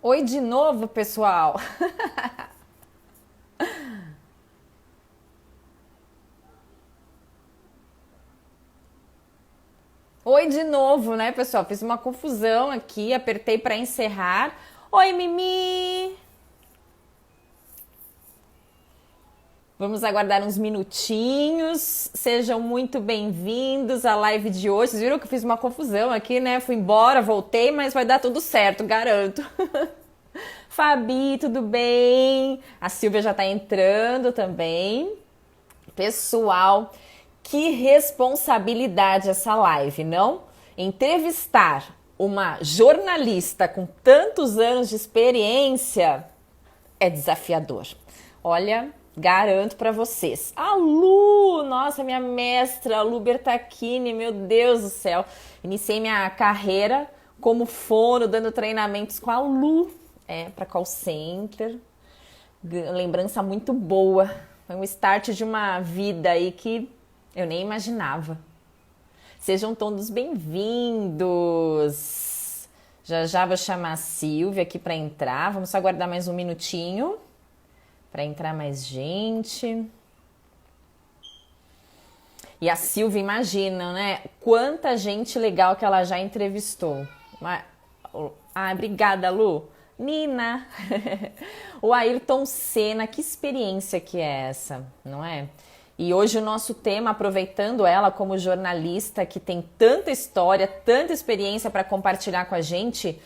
Oi de novo, pessoal. Oi de novo, né, pessoal? Fiz uma confusão aqui, apertei para encerrar. Oi, Mimi. Vamos aguardar uns minutinhos. Sejam muito bem-vindos à live de hoje. Vocês viram que eu fiz uma confusão aqui, né? Fui embora, voltei, mas vai dar tudo certo, garanto. Fabi, tudo bem? A Silvia já tá entrando também. Pessoal, que responsabilidade essa live, não? Entrevistar uma jornalista com tantos anos de experiência é desafiador. Olha, garanto para vocês. A Lu, nossa, minha mestra, a Lu Bertacchini, meu Deus do céu. Iniciei minha carreira como fono, dando treinamentos com a Lu, para call center. Lembrança muito boa. Foi um start de uma vida aí que eu nem imaginava. Sejam todos bem-vindos. Já já vou chamar a Silvia aqui para entrar. Vamos só aguardar mais um minutinho para entrar mais gente. E a Silvia, imagina, né? Quanta gente legal que ela já entrevistou. Obrigada, Lu. Nina, o Ayrton Senna, que experiência que é essa, não é? E hoje o nosso tema, aproveitando ela como jornalista que tem tanta história, tanta experiência para compartilhar com a gente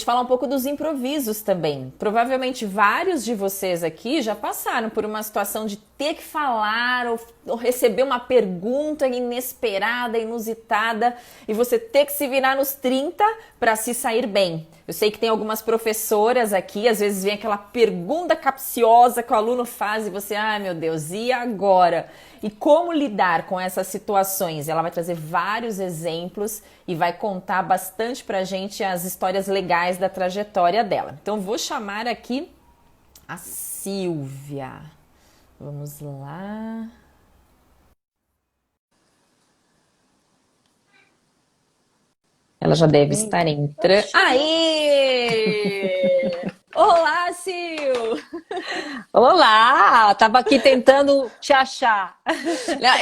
falar um pouco dos improvisos também. Provavelmente vários de vocês aqui já passaram por uma situação de ter que falar ou receber uma pergunta inesperada, inusitada, e você ter que se virar nos 30 para se sair bem. Eu sei que tem algumas professoras aqui, às vezes vem aquela pergunta capciosa que o aluno faz e você, ai meu Deus, e agora? E como lidar com essas situações? Ela vai trazer vários exemplos e vai contar bastante pra gente as histórias legais da trajetória dela. Então vou chamar aqui a Silvia. Vamos lá. Ela já deve estar entrando. Aê! Olá, Sil! Olá! Tava aqui tentando te achar.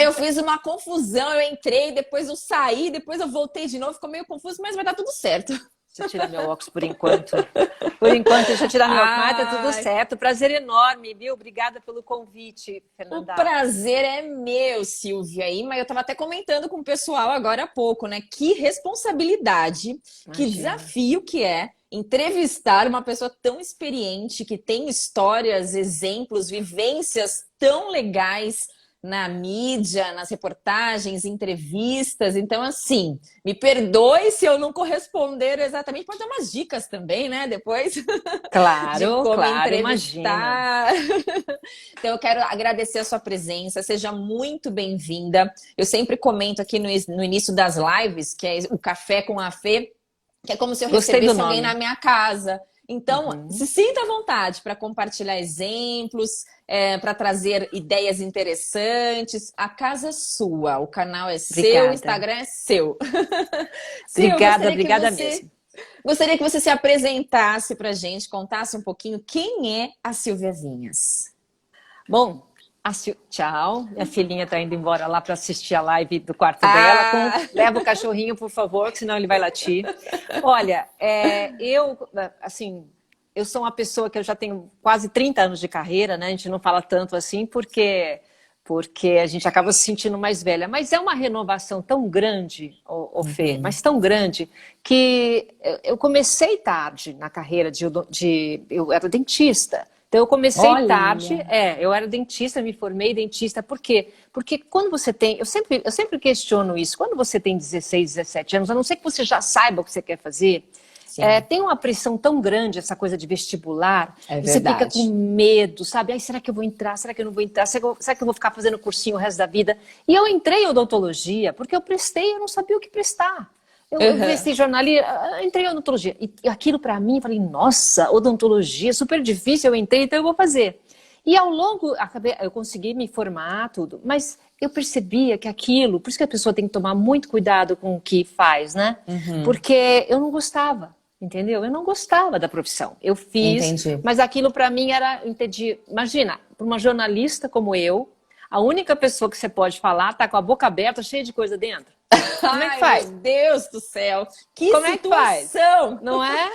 Eu fiz uma confusão, eu entrei, depois eu saí, depois eu voltei de novo, ficou meio confuso, mas vai dar tudo certo. Deixa eu tirar meu óculos por enquanto. Por enquanto, deixa eu tirar meu óculos. Mas tá tudo certo. Prazer enorme, viu? Obrigada pelo convite, Fernanda. O prazer é meu, Silvia. Mas eu tava até comentando com o pessoal agora há pouco, né? Que responsabilidade, que desafio que é entrevistar uma pessoa tão experiente, que tem histórias, exemplos, vivências tão legais na mídia, nas reportagens, entrevistas. Então, assim, me perdoe se eu não corresponder exatamente. Pode dar umas dicas também, né? Depois. Claro, de como claro, entrevistar. Imagina. Então, eu quero agradecer a sua presença. Seja muito bem-vinda. Eu sempre comento aqui no início das lives, que é o Café com a Fê, que é como se eu recebesse alguém na minha casa. Então, se sinta à vontade para compartilhar exemplos, para trazer ideias interessantes. A casa é sua, o canal é seu, o Instagram é seu. Obrigada mesmo. Gostaria que você se apresentasse para a gente, contasse um pouquinho quem é a Silvia Vinhas. Bom, tchau. Minha filhinha está indo embora lá para assistir a live do quarto dela. Leva o cachorrinho, por favor, que senão ele vai latir. Olha, eu sou uma pessoa que eu já tenho quase 30 anos de carreira, né? A gente não fala tanto assim porque a gente acaba se sentindo mais velha. Mas é uma renovação tão grande, Fê, mas tão grande, que eu comecei tarde na carreira eu era dentista. Então, eu comecei tarde, eu era dentista, me formei dentista. Por quê? Porque quando você tem... Eu sempre questiono isso. Quando você tem 16, 17 anos, a não ser que você já saiba o que você quer fazer, tem uma pressão tão grande, essa coisa de vestibular. Você fica com medo, sabe? Ai, será que eu vou entrar? Será que eu não vou entrar? Será que eu vou ficar fazendo cursinho o resto da vida? E eu entrei em odontologia, porque eu não sabia o que prestar. Eu prestei jornalismo, entrei em odontologia. E aquilo para mim, falei, nossa, odontologia, super difícil, eu entrei, então eu vou fazer. E ao longo, eu consegui me formar, tudo. Mas eu percebia que aquilo, por isso que a pessoa tem que tomar muito cuidado com o que faz, né? Porque eu não gostava. entendeu? Eu não gostava da profissão. Eu fiz, Entendi. mas aquilo para mim era, entendi. Imagina, para uma jornalista como eu, a única pessoa que você pode falar tá com a boca aberta, cheia de coisa dentro. Como é que Ai, faz? meu Deus do céu! Que Como é que faz? situação! Não é?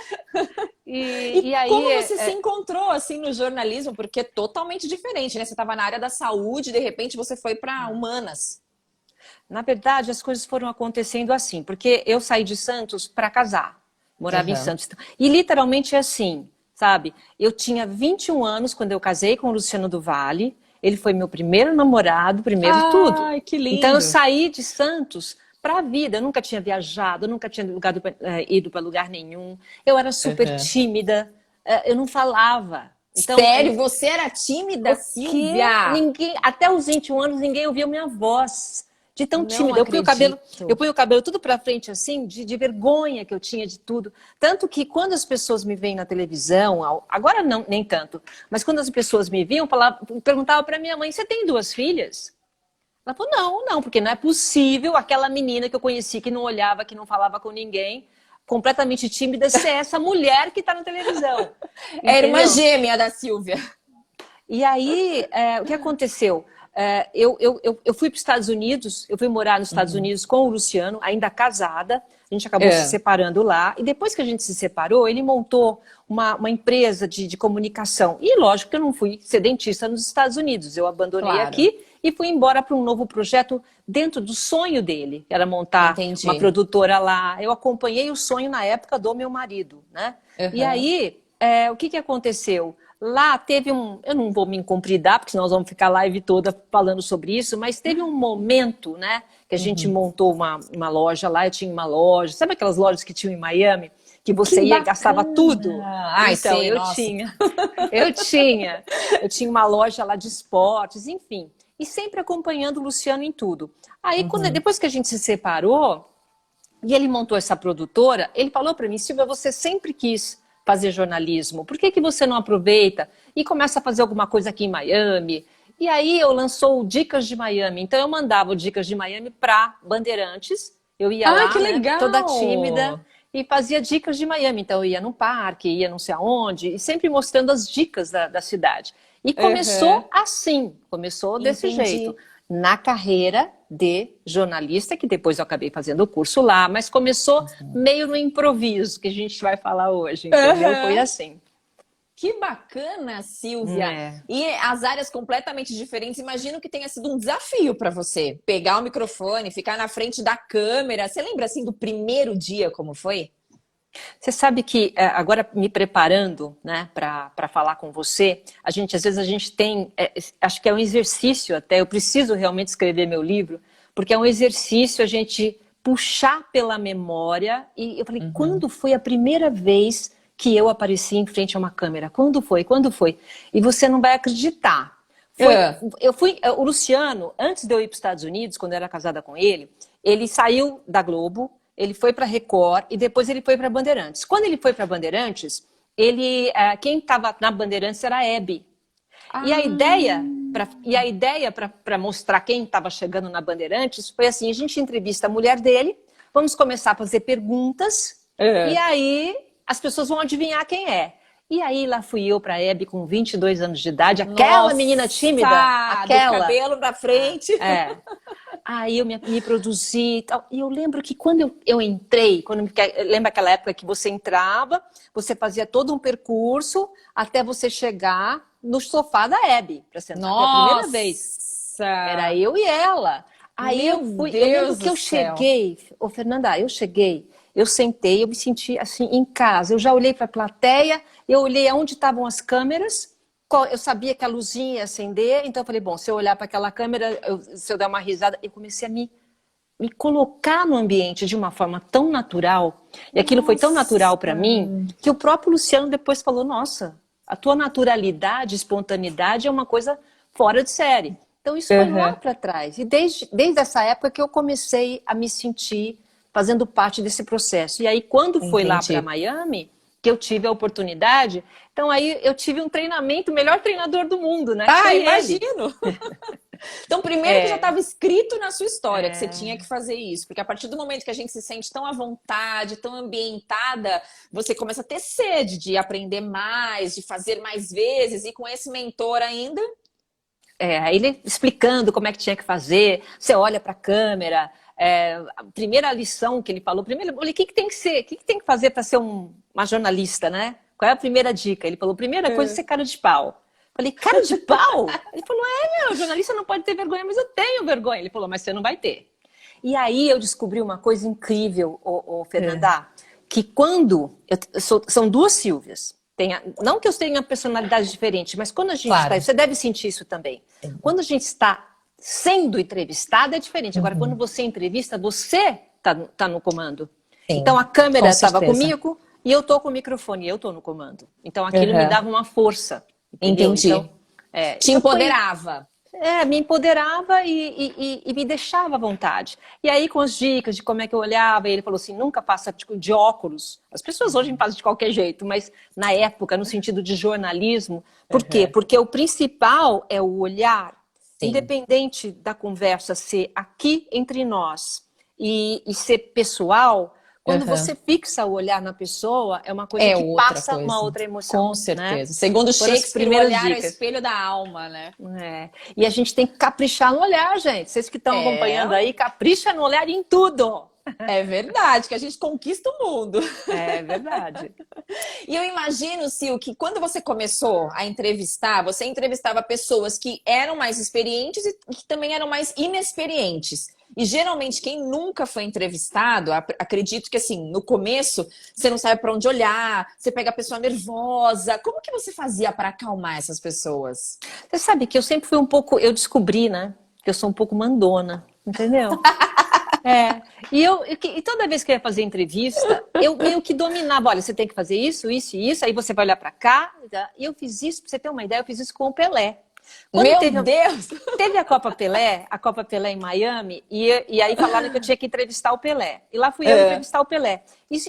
E E aí, como você se encontrou assim no jornalismo? Porque é totalmente diferente, né? Você estava na área da saúde, de repente você foi para humanas. na verdade, as coisas foram acontecendo assim, porque eu saí de Santos para casar, morava em Aham. Santos. E literalmente é assim, sabe? Eu tinha 21 anos quando eu casei com o Luciano do Vale, ele foi meu primeiro namorado, primeiro tudo. Ai, que Então eu lindo! saí de Santos para a vida, eu nunca tinha viajado, eu nunca tinha ido para lugar nenhum, eu era super Aham. tímida, eu não falava. Então, Sério, você era tímida, o quê? Silvia? Ninguém, até os 21 anos, ninguém ouvia minha voz. De tão Não tímida. Eu acredito. punho o cabelo tudo pra frente, assim, de vergonha que eu tinha de tudo. Tanto que quando as pessoas me veem na televisão, agora não, nem tanto, mas quando as pessoas me viam, perguntavam pra minha mãe: você tem duas filhas? Ela falou: não, não, porque não é possível aquela menina que eu conheci, que não olhava, que não falava com ninguém, completamente tímida, ser essa mulher que tá na televisão. É a irmã Entendeu? gêmea da Silvia. E aí, o que aconteceu? Eu fui para os Estados Unidos, eu fui morar nos Estados Unidos com o Luciano, ainda casada, a gente acabou se É. separando lá, e depois que a gente se separou, ele montou uma empresa de comunicação. E lógico que eu não fui ser dentista nos Estados Unidos, eu abandonei Claro. aqui e fui embora para um novo projeto dentro do sonho dele, que era montar uma Entendi. produtora lá. Eu acompanhei o sonho na época do meu marido, né? E Aham. aí, o que aconteceu? Lá teve eu não vou me incompridar, porque senão nós vamos ficar a live toda falando sobre isso, mas teve um momento, né, que a gente montou uma loja lá, eu tinha uma loja, sabe aquelas lojas que tinham em Miami? Que você Que ia e gastava bacana! tudo? Ai, Então, sei, nossa. eu tinha uma loja lá de esportes, enfim, e sempre acompanhando o Luciano em tudo. Aí, depois que a gente se separou, e ele montou essa produtora, ele falou para mim: Silvia, você sempre quis fazer jornalismo, por que que você não aproveita e começa a fazer alguma coisa aqui em Miami? E aí eu lançou o Dicas de Miami, então eu mandava o Dicas de Miami para Bandeirantes, eu ia Ai, que lá, né, toda tímida, legal! e fazia dicas de Miami, então eu ia no parque, ia não sei aonde, e sempre mostrando as dicas da cidade. E Aham. começou assim, começou desse jeito, Entendi. na carreira de jornalista, que depois eu acabei fazendo o curso lá, mas começou meio no improviso, que a gente vai falar hoje, entendeu? Foi Aham. assim. Que bacana, Silvia! É. E as áreas completamente diferentes. Imagino que tenha sido um desafio para você pegar o microfone, ficar na frente da câmera. Você lembra assim do primeiro dia como foi? Você sabe que agora me preparando, né, para falar com você, às vezes a gente tem, acho que é um exercício até, eu preciso realmente escrever meu livro, porque é um exercício a gente puxar pela memória, e eu falei: quando foi a primeira vez que eu apareci em frente a uma câmera? Quando foi? Quando foi? E você não vai acreditar. É. O Luciano, antes de eu ir para os Estados Unidos, quando eu era casada com ele saiu da Globo, ele foi para Record e depois ele foi para Bandeirantes. Quando ele foi para Bandeirantes, quem estava na Bandeirantes era a Hebe. E a Ah, ideia para mostrar quem estava chegando na Bandeirantes foi assim: a gente entrevista a mulher dele, vamos começar a fazer perguntas e é. aí as pessoas vão adivinhar quem é. E aí lá fui eu para a Hebe com 22 anos de idade, aquela menina tímida, Nossa, do aquela. cabelo pra frente. É. Aí eu me produzi e tal. E eu lembro que quando eu entrei, lembra aquela época que você entrava, você fazia todo um percurso até você chegar no sofá da Hebe para sentar pela primeira vez. Era Nossa! eu e ela. Aí Meu eu lembro Deus que do eu céu. cheguei, Fernanda, eu cheguei, eu sentei, eu me senti assim em casa. Eu já olhei para a plateia, eu olhei aonde estavam as câmeras. Eu sabia que a luzinha ia acender, então eu falei: bom, se eu olhar para aquela câmera, se eu der uma risada, eu comecei a me colocar no ambiente de uma forma tão natural, e aquilo foi tão natural para Nossa! mim, que o próprio Luciano depois falou: nossa, a tua naturalidade, espontaneidade é uma coisa fora de série. Então isso foi lá Aham. para trás, e desde essa época que eu comecei a me sentir fazendo parte desse processo. E aí quando foi lá para Entendi. Miami, que eu tive a oportunidade, então aí eu tive um treinamento, o melhor treinador do mundo, né? Que Ah, foi ele. imagino! Então, primeiro que já É, estava escrito na sua história que você é, tinha que fazer isso, porque a partir do momento que a gente se sente tão à vontade, tão ambientada, você começa a ter sede de aprender mais, de fazer mais vezes, e com esse mentor ainda. aí ele explicando como é que tinha que fazer, você olha para a câmera, a primeira lição que ele falou, primeiro, eu falei, o que, que tem que ser, o que, que tem que fazer para ser uma jornalista, né? Qual é a primeira dica? Ele falou, primeira coisa é ser cara de pau. Falei, cara de pau? Ele falou, meu, jornalista não pode ter vergonha, mas eu tenho vergonha. Ele falou, mas você não vai ter. E aí eu descobri uma coisa incrível, Fernanda, que quando... são duas Silvias. Não que eu tenha personalidade diferente, mas quando a gente está... Claro. Você deve sentir isso também. Quando a gente está sendo entrevistada, é diferente. Agora, quando você entrevista, você tá no comando. Sim, Então, a com câmera estava certeza. comigo e eu tô com o microfone, eu tô no comando. Então, aquilo me Uhum. dava uma força, entendeu? Entendi. Então, Te empoderava. me empoderava e me deixava à vontade. E aí, com as dicas de como é que eu olhava, ele falou assim, nunca passa de óculos. As pessoas hoje passam de qualquer jeito, mas na época, no sentido de jornalismo, por quê? Uhum. Porque o principal é o olhar, Sim. independente da conversa ser aqui entre nós e ser pessoal, quando Uhum. você fixa o olhar na pessoa, é uma coisa É que outra passa uma coisa. outra emoção, Com né? certeza. Segundo Foram as Shakespeare, o primeiras olhar é o dicas. espelho da alma, né? E a gente tem que caprichar no olhar, gente. Vocês que estão É, acompanhando aí, capricha no olhar em tudo. é verdade, que a gente conquista o mundo. É verdade. E eu imagino, Sil, que quando você começou a entrevistar, você entrevistava pessoas que eram mais experientes e que também eram mais inexperientes. E geralmente quem nunca foi entrevistado, acredito que assim, no começo você não sabe para onde olhar, você pega a pessoa nervosa. Como que você fazia para acalmar essas pessoas? Você sabe que eu sempre fui um pouco. Eu descobri, né? Que eu sou um pouco mandona, entendeu? E toda vez que eu ia fazer entrevista, eu meio que dominava. Olha, você tem que fazer isso, isso e isso, aí você vai olhar para cá. E eu fiz isso, para você ter uma ideia, eu fiz isso com o Pelé. Quando Meu Deus! teve a Copa Pelé em Miami, e aí falaram que eu tinha que entrevistar o Pelé. E lá fui eu entrevistar o Pelé.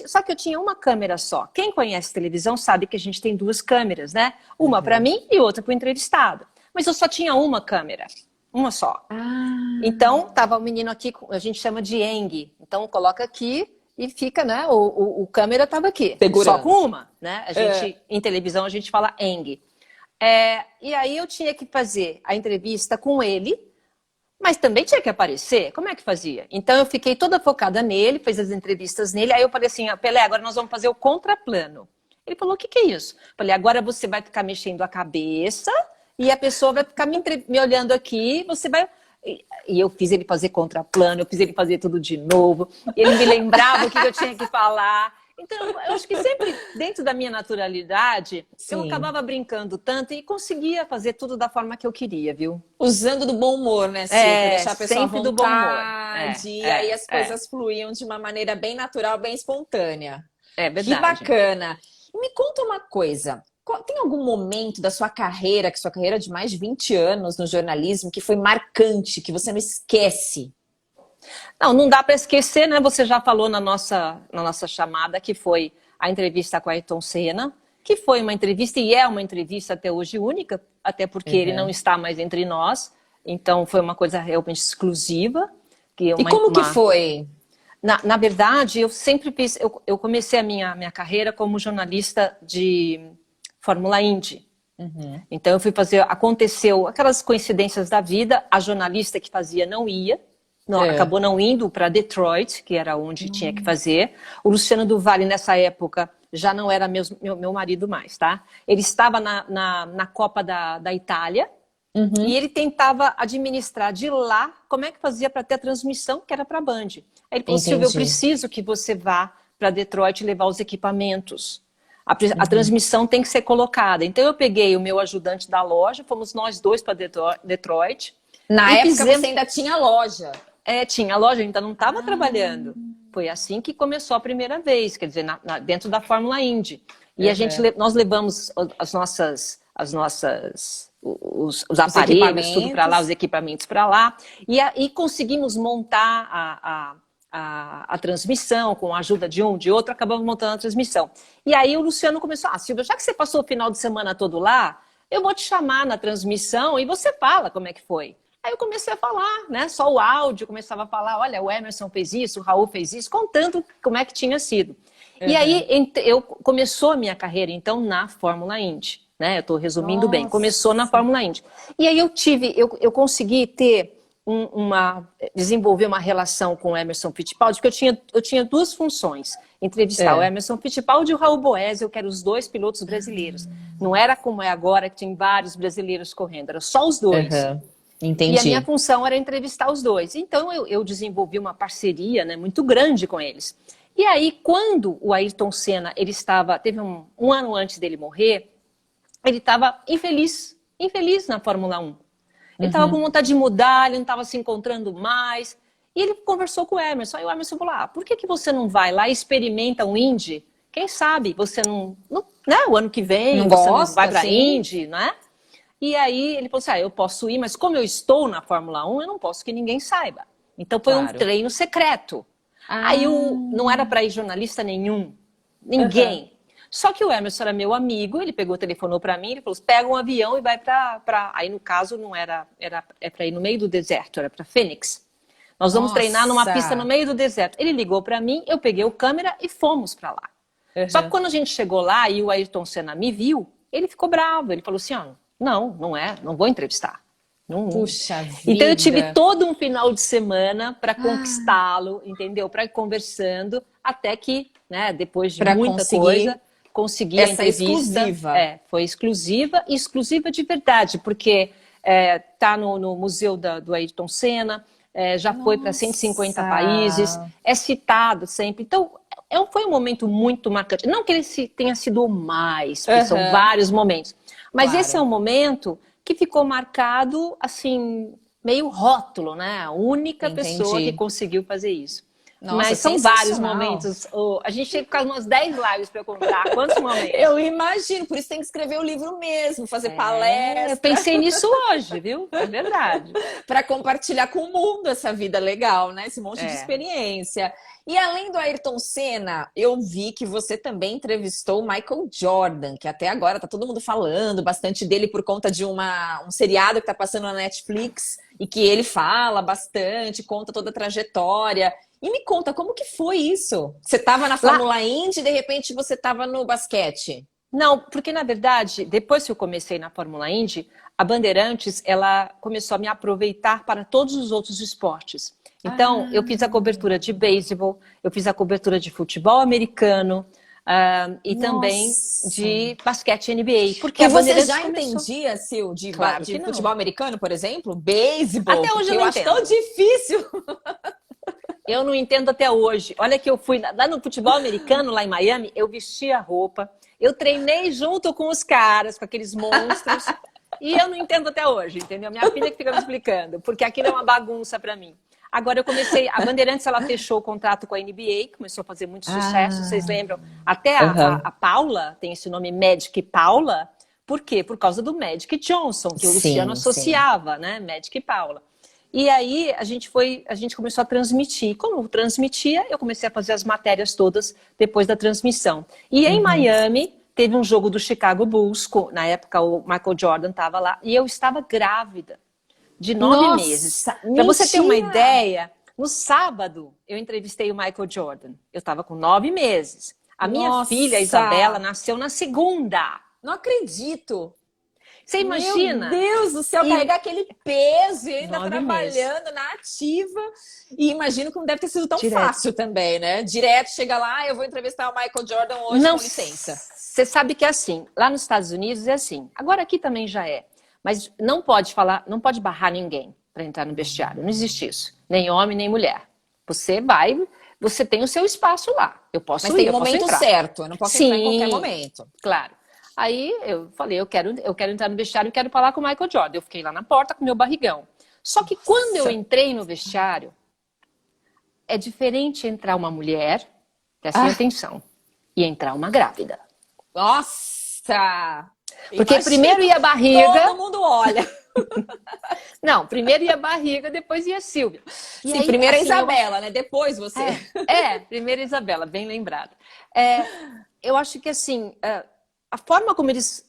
Só que eu tinha uma câmera só. Quem conhece televisão sabe que a gente tem duas câmeras, né? Uma para mim e outra para o entrevistado. Mas eu só tinha uma câmera, uma só. Ah, Então, tava o menino aqui, a gente chama de Eng. Então, coloca aqui e fica, né? O câmera tava aqui, só segurando. com uma, né? Em televisão, a gente fala Eng. E aí eu tinha que fazer a entrevista com ele, mas também tinha que aparecer. Como é que fazia? Então eu fiquei toda focada nele, fiz as entrevistas nele. Aí eu falei assim, Pelé, agora nós vamos fazer o contraplano. Ele falou, o que é isso? Eu falei, agora você vai ficar mexendo a cabeça e a pessoa vai ficar me olhando aqui, você vai... E eu fiz ele fazer contraplano, eu fiz ele fazer tudo de novo. Ele me lembrava o que eu tinha que falar. Então, eu acho que sempre, dentro da minha naturalidade, eu Sim. acabava brincando tanto e conseguia fazer tudo da forma que eu queria, viu? Usando do bom humor, né, Sil? Pra deixar a pessoa à Sempre do bom humor. vontade. E aí as coisas fluíam de uma maneira bem natural, bem espontânea. É Que verdade. bacana. E me conta uma coisa. Tem algum momento da sua carreira, que sua carreira é de mais de 20 anos no jornalismo, que foi marcante, que você não esquece? Não dá para esquecer, né? Você já falou na nossa chamada que foi a entrevista com a Ayrton Senna, que foi uma entrevista e é uma entrevista até hoje única, até porque ele não está mais entre nós. Então foi uma coisa realmente exclusiva. E como que foi? Na verdade, eu sempre fiz. Eu comecei a minha carreira como jornalista de Fórmula Indy. Então eu fui fazer. Aconteceu aquelas coincidências da vida. A jornalista que fazia não ia. Acabou não indo para Detroit, que era onde tinha que fazer. O Luciano do Vale, nessa época, já não era meu marido mais, tá? Ele estava na Copa da Itália e ele tentava administrar de lá como é que fazia para ter a transmissão, que era para a Band. Aí ele falou, Silvia, eu preciso que você vá para Detroit levar os equipamentos. A transmissão tem que ser colocada. Então eu peguei o meu ajudante da loja, fomos nós dois para Detroit. Na época você ainda tinha loja. Tinha loja, ainda não estava trabalhando. Foi assim que começou a primeira vez, quer dizer, dentro da Fórmula Indy. E nós levamos os aparelhos, tudo para lá, os equipamentos para lá, e conseguimos montar a transmissão com a ajuda de um, de outro, acabamos montando a transmissão. E aí o Luciano começou, Silvia, já que você passou o final de semana todo lá, eu vou te chamar na transmissão e você fala como é que foi. Aí eu comecei a falar, né? Só o áudio, começava a falar, olha, o Emerson fez isso, o Raul fez isso, contando como é que tinha sido. E aí começou a minha carreira, então, na Fórmula Indy. Né? Eu estou resumindo bem. Começou na Fórmula Indy. E aí eu consegui desenvolver uma relação com o Emerson Fittipaldi, porque eu tinha duas funções. Entrevistar o Emerson Fittipaldi e o Raul Boesel, que eram os dois pilotos brasileiros. Não era como é agora, que tem vários brasileiros correndo, era só os dois. Entendi. E a minha função era entrevistar os dois. Então eu desenvolvi uma parceria, né, muito grande com eles. E aí, quando o Ayrton Senna, teve um ano antes dele morrer, ele estava infeliz na Fórmula 1. Ele estava com vontade de mudar, ele não estava se encontrando mais. E ele conversou com o Emerson. Aí o Emerson falou, por que você não vai lá e experimenta um Indy? Quem sabe você não né, o ano que vem não você gosta, não vai para Indy, né? E aí ele falou assim, eu posso ir, mas como eu estou na Fórmula 1, eu não posso que ninguém saiba. Então foi um treino secreto. Aí não era para ir jornalista nenhum, ninguém. Só que o Emerson era meu amigo, ele pegou, telefonou para mim, ele falou, pega um avião e vai para... Aí no caso não era para ir no meio do deserto, era para Phoenix. Nós vamos treinar numa pista no meio do deserto. Ele ligou para mim, eu peguei o câmera e fomos para lá. Só que quando a gente chegou lá e o Ayrton Senna me viu, ele ficou bravo, ele falou assim, não vou entrevistar. Puxa vida. Então eu tive todo um final de semana para conquistá-lo, entendeu? Para ir conversando, até que, né, depois de muita coisa, consegui a entrevista. Exclusiva. Foi exclusiva e exclusiva de verdade, porque tá no museu do Ayrton Senna, já foi para 150 países, é citado sempre. Então, foi um momento muito marcante. Não que ele tenha sido o mais, porque são vários momentos. Mas esse é um momento que ficou marcado, assim, meio rótulo, né? A única pessoa que conseguiu fazer isso. Nossa, mas são vários momentos. A gente tem que ficar umas 10 lives para eu contar. Quantos momentos? Eu imagino, por isso tem que escrever o livro mesmo, fazer palestra. Eu pensei nisso hoje, viu? É verdade. Para compartilhar com o mundo essa vida legal, né? Esse monte de experiência. E além do Ayrton Senna, eu vi que você também entrevistou o Michael Jordan, que até agora tá todo mundo falando bastante dele por conta de um seriado que tá passando na Netflix e que ele fala bastante, conta toda a trajetória. E me conta, como que foi isso? Você estava na Fórmula Indy e de repente você estava no basquete? Não, porque na verdade, depois que eu comecei na Fórmula Indy, a Bandeirantes, ela começou a me aproveitar para todos os outros esportes. Então, eu fiz a cobertura de beisebol, eu fiz a cobertura de futebol americano e também de basquete NBA. Porque e você já entendia, Sil, de futebol americano, por exemplo? Beisebol? Até hoje eu acho tão difícil. Eu não entendo até hoje. Olha que eu fui lá no futebol americano, lá em Miami, eu vesti a roupa, eu treinei junto com os caras, com aqueles monstros, e eu não entendo até hoje, entendeu? Minha filha que fica me explicando, porque aquilo é uma bagunça para mim. Agora eu comecei, a Bandeirantes, ela fechou o contrato com a NBA, começou a fazer muito sucesso, vocês lembram? Até a Paula, tem esse nome Magic Paula, por quê? Por causa do Magic Johnson, que o Luciano associava, né? Magic Paula. E aí a gente começou a transmitir. Como eu transmitia, eu comecei a fazer as matérias todas depois da transmissão. E em Miami, teve um jogo do Chicago Bulls, na época o Michael Jordan estava lá, e eu estava grávida, de 9 meses. Para você ter uma ideia, no sábado eu entrevistei o Michael Jordan. Eu estava com 9 meses. A minha filha, Isabela, nasceu na segunda. Não acredito! Você imagina? Meu Deus do céu, carregar aquele peso e ainda trabalhando na ativa. E imagino que não deve ter sido tão fácil também, né? Direto, chega lá, eu vou entrevistar o Michael Jordan hoje, com licença. Você sabe que é assim, lá nos Estados Unidos é assim. Agora aqui também já é. Mas não pode falar, não pode barrar ninguém para entrar no vestiário. Não existe isso. Nem homem, nem mulher. Você tem o seu espaço lá. Eu posso Mas tem um momento certo, eu não posso entrar em qualquer momento. Claro. Aí eu falei, eu quero entrar no vestiário e quero falar com o Michael Jordan. Eu fiquei lá na porta com meu barrigão. Só que quando eu entrei no vestiário, é diferente entrar uma mulher, prestem atenção, e entrar uma grávida. Nossa! Porque primeiro ia a barriga... Todo mundo olha. Não, primeiro ia a barriga, depois ia a Silvia. Sim, aí, primeiro assim, a Isabela, né? Depois você. Primeiro a Isabela, bem lembrado. Eu acho que assim... a forma como eles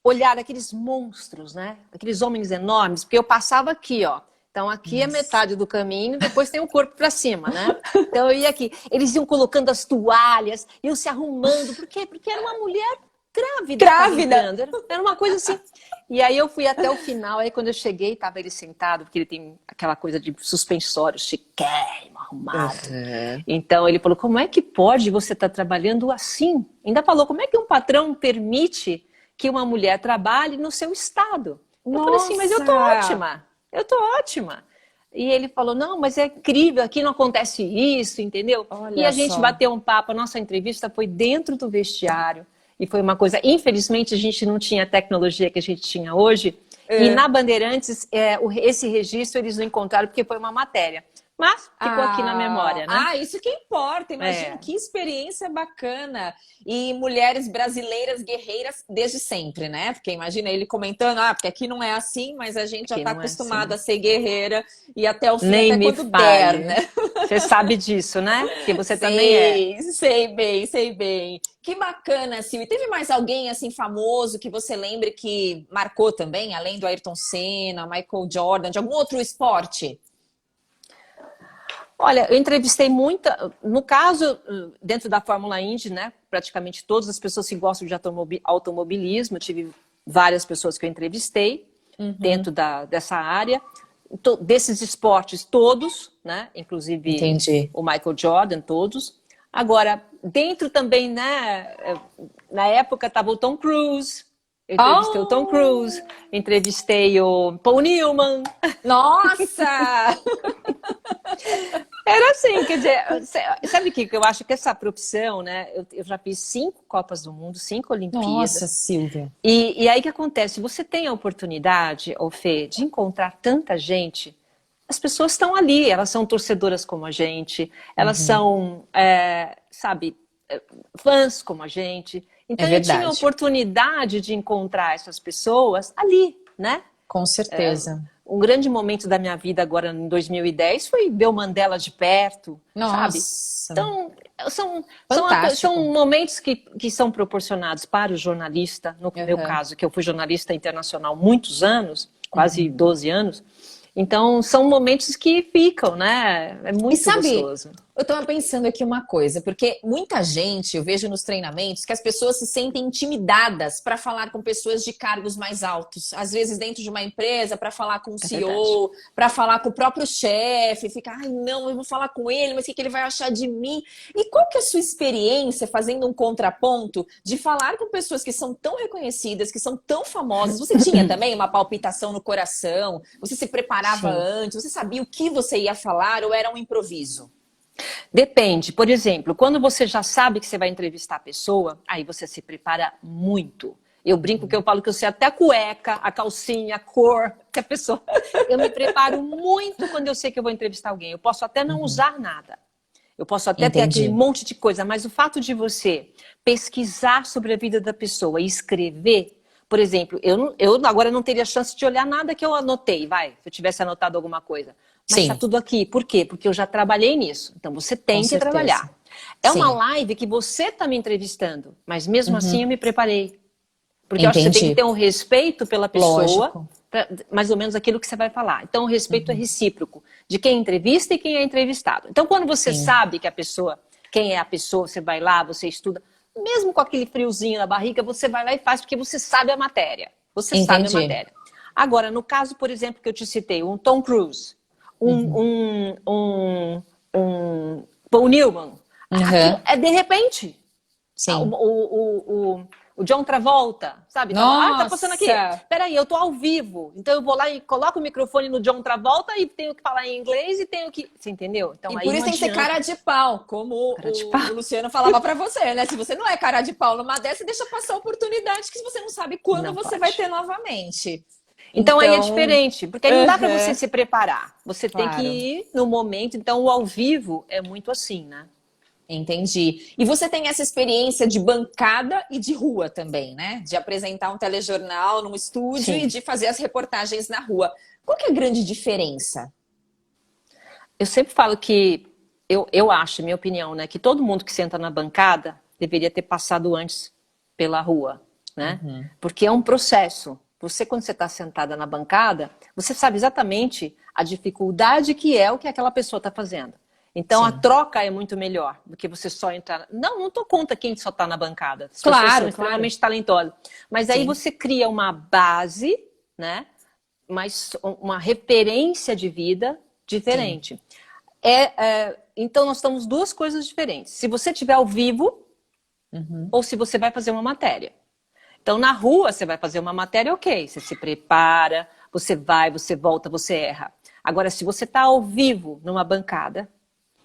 olharam aqueles monstros, né? Aqueles homens enormes, porque eu passava aqui, ó. Então aqui é metade do caminho, depois tem o corpo para cima, né? Então eu ia aqui. Eles iam colocando as toalhas, iam se arrumando. Por quê? Porque era uma mulher grávida. Grávida! Era uma coisa assim. E aí eu fui até o final, aí quando eu cheguei, estava ele sentado, porque ele tem aquela coisa de suspensório, chiquérrimo, arrumado. Então ele falou, como é que pode você estar trabalhando assim? Ainda falou, como é que um patrão permite que uma mulher trabalhe no seu estado? Eu falei assim, mas eu tô ótima, eu tô ótima. E ele falou, não, mas é incrível, aqui não acontece isso, entendeu? Olha e a gente só. bateu um papo, a nossa entrevista foi dentro do vestiário. E foi uma coisa, infelizmente a gente não tinha a tecnologia que a gente tinha hoje. E na Bandeirantes, esse registro eles não encontraram porque foi uma matéria. Mas ficou aqui na memória, né? Isso que importa. Imagina que experiência bacana. E mulheres brasileiras guerreiras desde sempre, né? Porque imagina ele comentando, porque aqui não é assim, mas a gente já está acostumada a ser guerreira e até o fim, Nem até me quando fale. der, né? Você sabe disso, né? Porque você também é. Sei bem, sei bem. Que bacana, Sil. E teve mais alguém assim famoso que você lembre que marcou também, além do Ayrton Senna, Michael Jordan, de algum outro esporte? Olha, eu entrevistei muita, no caso, dentro da Fórmula Indy, né? Praticamente todas as pessoas que gostam de automobilismo, eu tive várias pessoas que eu entrevistei dentro dessa área, desses esportes todos, né? Inclusive o Michael Jordan, todos. Agora, dentro também, né? Na época estava o Tom Cruise. Eu entrevistei o Tom Cruise, entrevistei o Paul Newman. Nossa! Era assim, quer dizer, sabe o que eu acho que essa profissão, né? Eu já fiz 5 Copas do Mundo, 5 Olimpíadas. Nossa, Silvia. E aí o que acontece? Você tem a oportunidade, Fê, de encontrar tanta gente. As pessoas estão ali, elas são torcedoras como a gente, elas são, sabe, fãs como a gente. Então eu tinha a oportunidade de encontrar essas pessoas ali, né? Com certeza. Um grande momento da minha vida agora em 2010 foi ver o Mandela de perto, sabe? Então, são momentos que são proporcionados para o jornalista, no meu caso, que eu fui jornalista internacional muitos anos, quase 12 anos. Então, são momentos que ficam, né? É muito gostoso. Eu estava pensando aqui uma coisa, porque muita gente, eu vejo nos treinamentos, que as pessoas se sentem intimidadas para falar com pessoas de cargos mais altos. Às vezes dentro de uma empresa, para falar com o CEO, para falar com o próprio chefe, fica, ai não, eu vou falar com ele, mas o que ele vai achar de mim? E qual que é a sua experiência, fazendo um contraponto, de falar com pessoas que são tão reconhecidas, que são tão famosas? Você tinha também uma palpitação no coração? Você se preparava antes? Você sabia o que você ia falar ou era um improviso? Depende. Por exemplo, quando você já sabe que você vai entrevistar a pessoa, aí você se prepara muito. Eu brinco que eu falo que eu sei até a cueca, a calcinha, a cor que a pessoa... Eu me preparo muito quando eu sei que eu vou entrevistar alguém. Eu posso até não usar nada. Eu posso até ter aquele monte de coisa, mas o fato de você pesquisar sobre a vida da pessoa e escrever... Por exemplo, eu agora não teria chance de olhar nada que eu anotei, se eu tivesse anotado alguma coisa. Mas está tudo aqui. Por quê? Porque eu já trabalhei nisso. Então você tem que trabalhar. É uma live que você está me entrevistando, mas mesmo assim eu me preparei. Porque eu acho que você tem que ter um respeito pela pessoa, mais ou menos aquilo que você vai falar. Então o respeito é recíproco, de quem entrevista e quem é entrevistado. Então quando você sabe que a pessoa, quem é a pessoa, você vai lá, você estuda, mesmo com aquele friozinho na barriga, você vai lá e faz, porque você sabe a matéria. Você sabe a matéria. Agora, no caso, por exemplo, que eu te citei, um Tom Cruise, um Paul Newman, é de repente. O John Travolta, sabe? Tá passando aqui. Peraí, eu tô ao vivo. Então eu vou lá e coloco o microfone no John Travolta e tenho que falar em inglês e tenho que... Você entendeu? Então, e aí por isso tem que ser cara de pau, como o Luciano falava pra você, né? Se você não é cara de pau numa dessa, deixa passar a oportunidade que você não sabe quando você vai ter novamente. Então aí é diferente, porque aí não dá pra você se preparar. Você tem que ir no momento. Então o ao vivo é muito assim, né? Entendi. E você tem essa experiência de bancada e de rua também, né? De apresentar um telejornal num estúdio e de fazer as reportagens na rua. Qual que é a grande diferença? Eu sempre falo que, eu acho, minha opinião, né? Que todo mundo que senta na bancada deveria ter passado antes pela rua, né? Porque é um processo. você quando você está sentada na bancada, você sabe exatamente a dificuldade que é o que aquela pessoa está fazendo. Então a Sim. troca é muito melhor do que você só entrar. Não tô contra quem só está na bancada. As Claro, pessoas são claro. extremamente talentosas. Mas aí Sim. você cria uma base, né? Mas uma referência de vida diferente. Então nós estamos duas coisas diferentes. Se você estiver ao vivo, ou se você vai fazer uma matéria. Então, na rua, você vai fazer uma matéria, ok. Você se prepara, você vai, você volta, você erra. Agora, se você está ao vivo numa bancada,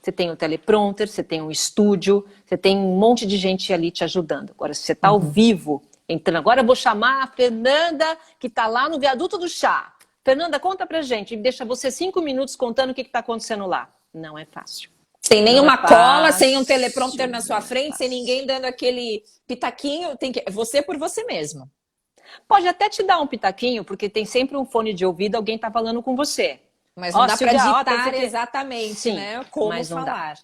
você tem um teleprompter, você tem um estúdio, você tem um monte de gente ali te ajudando. Agora, se você está ao vivo, entrando, agora eu vou chamar a Fernanda, que está lá no viaduto do chá. Fernanda, conta pra gente. Deixa você 5 minutos contando o que está acontecendo lá. Não é fácil. Sem nenhuma cola, sem um fácil, teleprompter na sua não é frente, sem fácil. ninguém dando aquele pitaquinho. Você por você mesmo. Pode até te dar um pitaquinho, porque tem sempre um fone de ouvido, alguém está falando com você. Mas não dá para Silvia, ditar exatamente, sim, né? Como mas não falar. dá.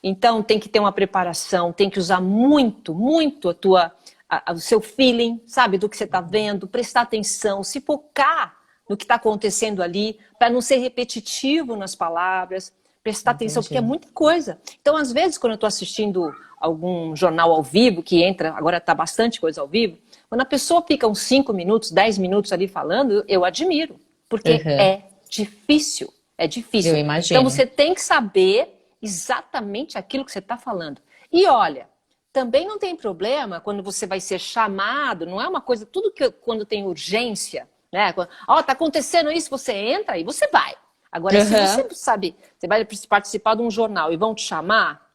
Então tem que ter uma preparação, tem que usar muito, muito o seu feeling, sabe, do que você está vendo, prestar atenção, se focar no que está acontecendo ali, para não ser repetitivo nas palavras, prestar atenção, porque é muita coisa. Então, às vezes, quando eu estou assistindo algum jornal ao vivo, que entra, agora está bastante coisa ao vivo, quando a pessoa fica uns 5 minutos, 10 minutos ali falando, eu admiro, porque é difícil, é difícil. Eu imagino. Então, você tem que saber exatamente aquilo que você está falando. E olha, também não tem problema quando você vai ser chamado, não é uma coisa, tudo que quando tem urgência, né? Tá acontecendo isso, você entra e você vai. Agora, se você sabe, você vai participar de um jornal e vão te chamar,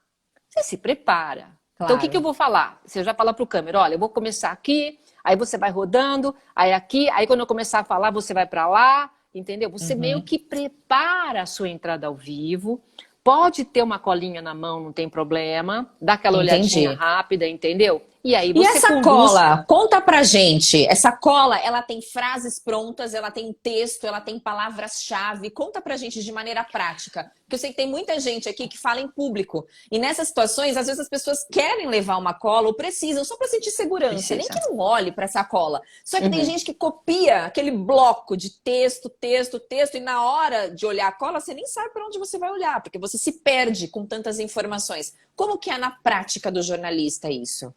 você se prepara. Claro. Então, o que eu vou falar? Você já fala para o câmera, olha, eu vou começar aqui, aí você vai rodando, aí aqui, aí quando eu começar a falar, você vai para lá, entendeu? Você meio que prepara a sua entrada ao vivo. Pode ter uma colinha na mão, não tem problema. Dá aquela olhadinha rápida, entendeu? E aí você essa cola? Conta pra gente. Essa cola, ela tem frases prontas, ela tem texto, ela tem palavras-chave. Conta pra gente de maneira prática. Porque eu sei que tem muita gente aqui que fala em público. E nessas situações, às vezes as pessoas querem levar uma cola ou precisam, só pra sentir segurança. Nem que não olhe pra essa cola. Só que tem gente que copia aquele bloco de texto, texto, texto. E na hora de olhar a cola, você nem sabe pra onde você vai olhar. Porque você se perde com tantas informações. Como que é na prática do jornalista isso?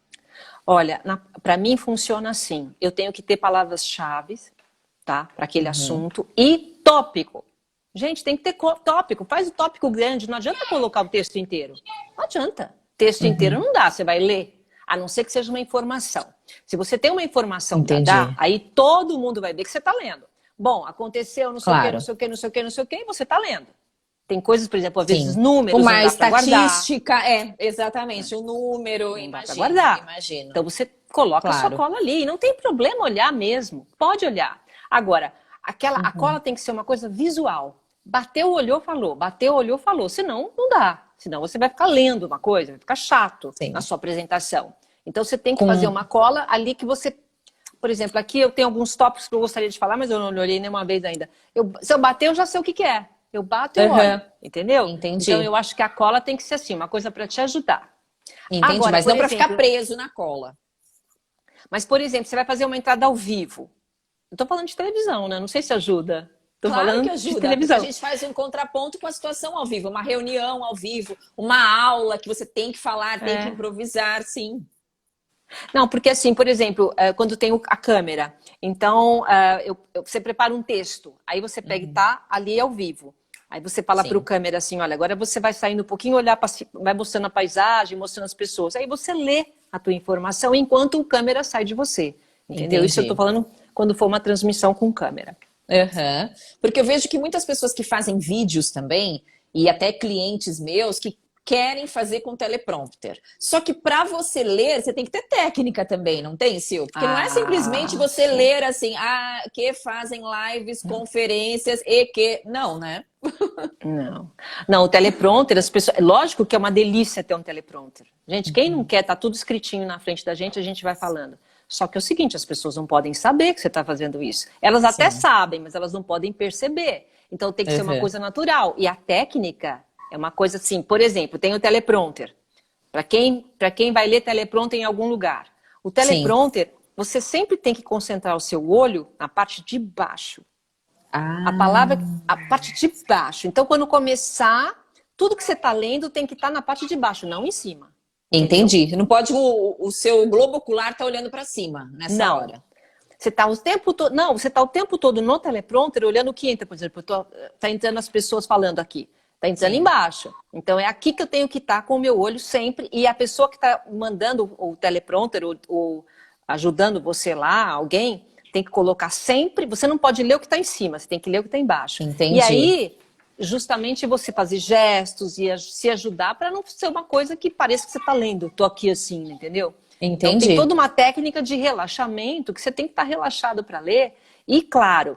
Olha, para mim funciona assim. Eu tenho que ter palavras-chave, tá? Para aquele assunto. E tópico. Gente, tem que ter tópico. Faz o tópico grande. Não adianta colocar o texto inteiro. Não adianta. Texto inteiro não dá. Você vai ler. A não ser que seja uma informação. Se você tem uma informação para dar, aí todo mundo vai ver que você está lendo. Bom, aconteceu, não sei o quê, não sei o quê, não sei o quê, não sei o quê, e você está lendo. Tem coisas, por exemplo, às vezes números, uma não dá pra estatística, guardar. exatamente, o número, não dá pra imagino, guardar. imagino. Então você coloca a sua cola ali, e não tem problema olhar mesmo, pode olhar. Agora, a cola tem que ser uma coisa visual. Bateu, olhou, falou, bateu, olhou, falou, senão não dá. Senão você vai ficar lendo uma coisa, vai ficar chato na sua apresentação. Então você tem que fazer uma cola ali que você... Por exemplo, aqui eu tenho alguns tópicos que eu gostaria de falar, mas eu não olhei nenhuma vez ainda. Se eu bater, eu já sei o que é. Eu bato e olho, entendeu? Entendi. Então eu acho que a cola tem que ser assim, uma coisa para te ajudar. Entendi, agora, mas não para ficar preso na cola. Mas, por exemplo, você vai fazer uma entrada ao vivo. Eu tô falando de televisão, né? Não sei se ajuda. Tô falando que ajuda, de televisão. A gente faz um contraponto com a situação ao vivo, uma reunião ao vivo, uma aula que você tem que falar, tem que improvisar, sim. Não, porque assim, por exemplo, quando tem a câmera, então você prepara um texto, aí você pega e tá ali ao vivo. Aí você fala para o câmera assim, olha, agora você vai saindo um pouquinho, olhar vai mostrando a paisagem, mostrando as pessoas. Aí você lê a tua informação enquanto o câmera sai de você. Entendeu? Isso eu tô falando quando for uma transmissão com câmera. Porque eu vejo que muitas pessoas que fazem vídeos também, e até clientes meus, que querem fazer com teleprompter. Só que para você ler, você tem que ter técnica também, não tem, Sil? Porque não é simplesmente você ler assim, que fazem lives, conferências e que... Não, né? Não, o teleprompter, as pessoas... Lógico que é uma delícia ter um teleprompter. Gente, quem não quer, tá tudo escritinho na frente da gente, a gente vai falando. Só que é o seguinte, as pessoas não podem saber que você está fazendo isso. Elas até sabem, mas elas não podem perceber. Então tem que ser uma coisa natural. E a técnica... É uma coisa assim, por exemplo, tem o teleprompter. Para quem vai ler teleprompter em algum lugar. O teleprompter, você sempre tem que concentrar o seu olho na parte de baixo. Ah, A parte de baixo. Então, quando começar, tudo que você está lendo tem que estar na parte de baixo, não em cima. Entendeu? entendi. Não pode o seu globo ocular estar olhando para cima nessa Não. hora. Você está o tempo todo. Não, você está o tempo todo no teleprompter olhando o que entra, por exemplo. Tá entrando as pessoas falando aqui. Tá entrando Sim. embaixo. Então é aqui que eu tenho que estar com o meu olho sempre. E a pessoa que está mandando o teleprompter ou ajudando você lá, alguém, tem que colocar sempre. Você não pode ler o que está em cima, você tem que ler o que está embaixo. Entendi. E aí, justamente você fazer gestos e se ajudar para não ser uma coisa que pareça que você está lendo. Tô aqui assim, entendeu? Então Entendi. tem toda uma técnica de relaxamento que você tem que estar relaxado para ler. E claro,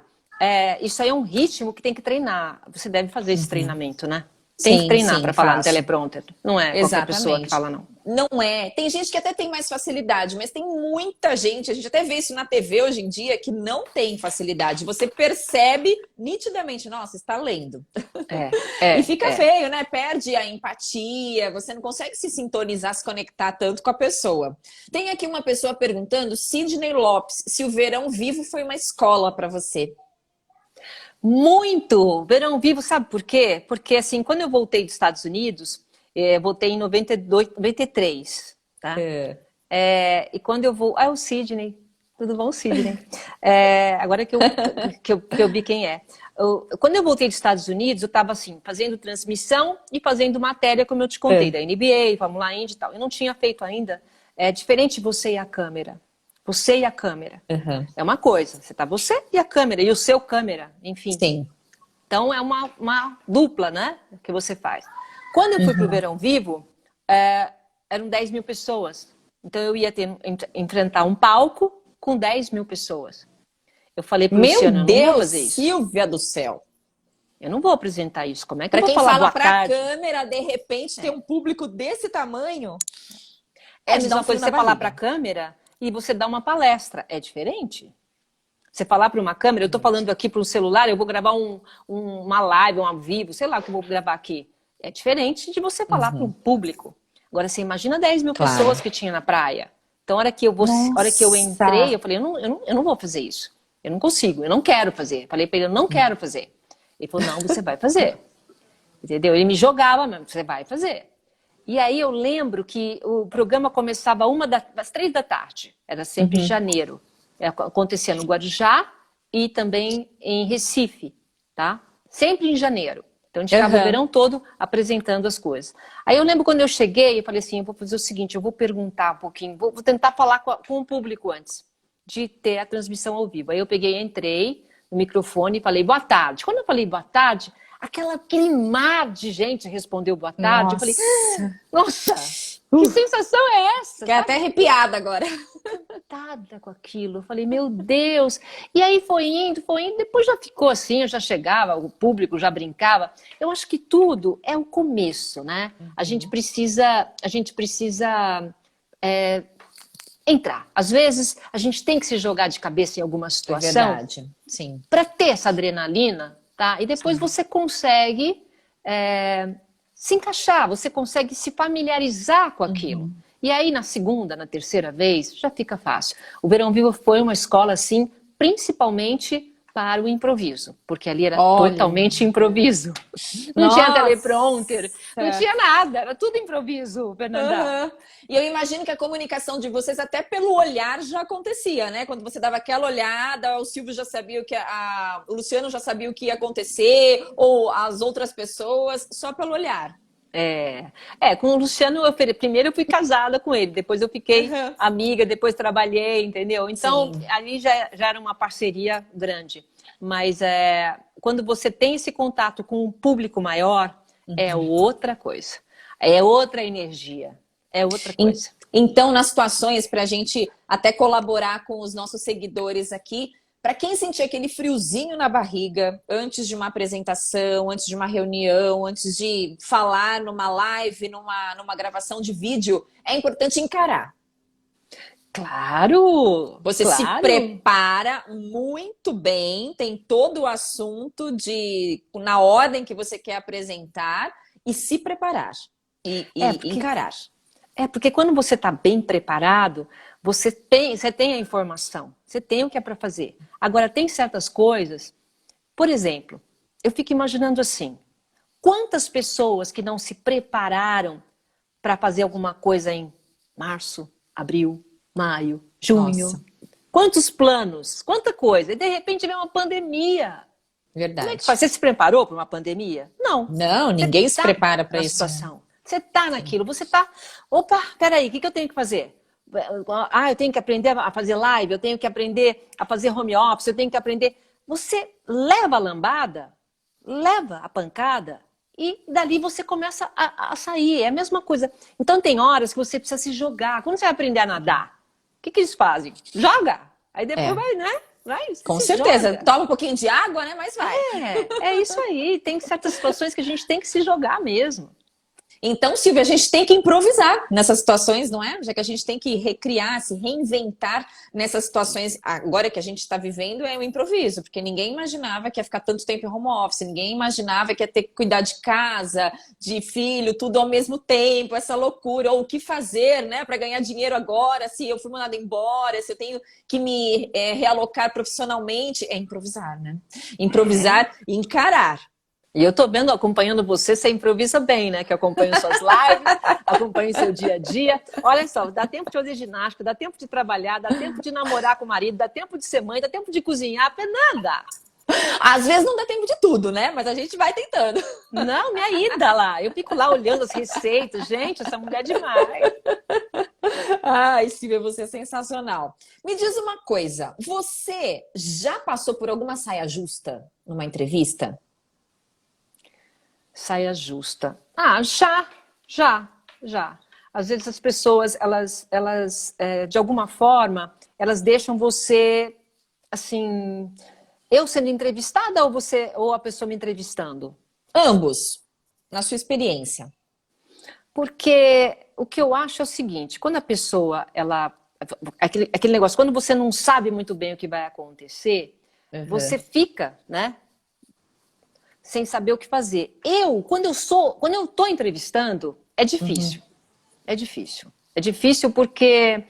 isso aí é um ritmo que tem que treinar. Você deve fazer esse treinamento, né? Tem que Sim, treinar sim, para falar no faço. teleprompter. Não é qualquer pessoa que Exatamente. fala, não. Não é. Tem gente que até tem mais facilidade, mas tem muita gente, a gente até vê isso na TV hoje em dia, que não tem facilidade. Você percebe nitidamente, nossa, está lendo. E fica feio, né? Perde a empatia, você não consegue se sintonizar, se conectar tanto com a pessoa. Tem aqui uma pessoa perguntando, Sidney Lopes, se o Verão Vivo foi uma escola para você. Muito! Verão Vivo, sabe por quê? Porque, assim, quando eu voltei dos Estados Unidos, voltei em 92, 93, tá? E quando eu vou... o Sidney. Tudo bom, Sidney? Agora que eu vi quem é. Quando eu voltei dos Estados Unidos, eu estava, assim, fazendo transmissão e fazendo matéria, como eu te contei, da NBA, Fórmula Indy e tal. Eu não tinha feito ainda. É diferente você e a câmera. Você e a câmera. Uhum. É uma coisa. Você tá você e a câmera, e o seu câmera, enfim. Sim. Então é uma dupla, né? Que você faz. Quando eu fui pro Verão Vivo, eram 10 mil pessoas. Então eu ia enfrentar um palco com 10 mil pessoas. Eu falei pro Luciano, eu não vou fazer isso. Silvia do céu. Eu não vou apresentar isso. Como é que Para eu vou quem falar fala boa para tarde? câmera, de repente ter um público desse tamanho. É a te dá mesma um coisa frio você na falar barriga. para a câmera e você dar uma palestra. É diferente. Você falar para uma câmera, eu estou falando aqui para um celular, eu vou gravar uma live, um ao vivo, sei lá o que eu vou gravar aqui. É diferente de você falar para um público. Agora, você imagina 10 mil Claro. pessoas que tinha na praia. Então, a hora que eu entrei, eu falei, eu não vou fazer isso. Eu não consigo, eu não quero fazer. Falei para ele, eu não quero fazer. Ele falou, não, você vai fazer. Entendeu? Ele me jogava mesmo, você vai fazer. E aí eu lembro que o programa começava às 3 da tarde. Era sempre em janeiro. Acontecia no Guarujá e também em Recife, tá? Sempre em janeiro. Então a gente ficava o verão todo apresentando as coisas. Aí eu lembro quando eu cheguei, eu falei assim, eu vou fazer o seguinte, eu vou perguntar um pouquinho, vou tentar falar com o público antes de ter a transmissão ao vivo. Aí eu entrei no microfone e falei, boa tarde. Quando eu falei boa tarde, aquele mar de gente respondeu boa tarde. Eu falei, nossa, que sensação é essa? Fiquei até arrepiada agora. Encantada com aquilo. Eu falei, meu Deus. E aí foi indo. Depois já ficou assim, eu já chegava, o público já brincava. Eu acho que tudo é o começo, né? A gente precisa entrar. Às vezes, a gente tem que se jogar de cabeça em alguma situação. É verdade, sim. Para ter essa adrenalina, tá? E depois você consegue se encaixar, você consegue se familiarizar com aquilo. E aí, na segunda, na terceira vez, já fica fácil. O Verão Vivo foi uma escola, assim, principalmente para o improviso, porque ali era totalmente improviso. Não tinha teleprompter, não tinha nada, era tudo improviso, Fernanda. E eu imagino que a comunicação de vocês, até pelo olhar, já acontecia, né? Quando você dava aquela olhada, o Silvio já sabia o Luciano já sabia o que ia acontecer, ou as outras pessoas, só pelo olhar. Com o Luciano, primeiro eu fui casada com ele, depois eu fiquei amiga, depois trabalhei, entendeu? Então, ali já era uma parceria grande. Mas quando você tem esse contato com um público maior, é outra coisa. É outra energia, é outra coisa. Então, nas situações, para a gente até colaborar com os nossos seguidores aqui, para quem sentir aquele friozinho na barriga antes de uma apresentação, antes de uma reunião, antes de falar numa live, numa gravação de vídeo, é importante encarar. Claro! Você se prepara muito bem, tem todo o assunto na ordem que você quer apresentar e se preparar e encarar. Porque quando você está bem preparado, Você tem a informação, você tem o que é para fazer. Agora, tem certas coisas, por exemplo, eu fico imaginando assim, quantas pessoas que não se prepararam para fazer alguma coisa em março, abril, maio, junho. Nossa. Quantos planos, quanta coisa. E de repente vem uma pandemia. Verdade. Como é que faz? Você se preparou para uma pandemia? Não. Não, ninguém se prepara para isso. Situação. Você está naquilo, você está... Opa, peraí, o que eu tenho que fazer? Eu tenho que aprender a fazer live, eu tenho que aprender a fazer home office, eu tenho que aprender... Você leva a lambada, leva a pancada e dali você começa a sair. É a mesma coisa. Então tem horas que você precisa se jogar. Quando você vai aprender a nadar, o que eles fazem? Joga! Aí depois vai, né? Com certeza. Joga. Toma um pouquinho de água, né? Mas vai. É isso aí. Tem certas situações que a gente tem que se jogar mesmo. Então, Silvia, a gente tem que improvisar nessas situações, não é? Já que a gente tem que recriar, se reinventar nessas situações. Agora que a gente está vivendo é o improviso, porque ninguém imaginava que ia ficar tanto tempo em home office, ninguém imaginava que ia ter que cuidar de casa, de filho, tudo ao mesmo tempo, essa loucura. Ou o que fazer, né, para ganhar dinheiro agora, se eu fui mandada embora, se eu tenho que me realocar profissionalmente. É improvisar, né? Improvisar e encarar. E eu tô vendo, acompanhando você improvisa bem, né? Que eu acompanho suas lives, acompanho seu dia a dia. Olha só, dá tempo de fazer ginástica, dá tempo de trabalhar, dá tempo de namorar com o marido, dá tempo de ser mãe, dá tempo de cozinhar, nada. Às vezes não dá tempo de tudo, né? Mas a gente vai tentando. Não, minha ida lá. Eu fico lá olhando as receitas. Gente, essa mulher é demais. Ai, Silvia, você é sensacional. Me diz uma coisa, você já passou por alguma saia justa numa entrevista? Saia justa. Já. Às vezes as pessoas, elas de alguma forma, elas deixam você, assim, eu sendo entrevistada ou a pessoa me entrevistando? Ambos, na sua experiência. Porque o que eu acho é o seguinte, quando a pessoa, aquele negócio, quando você não sabe muito bem o que vai acontecer, você fica, né? Sem saber o que fazer. Quando eu tô entrevistando, é difícil. É difícil. É difícil porque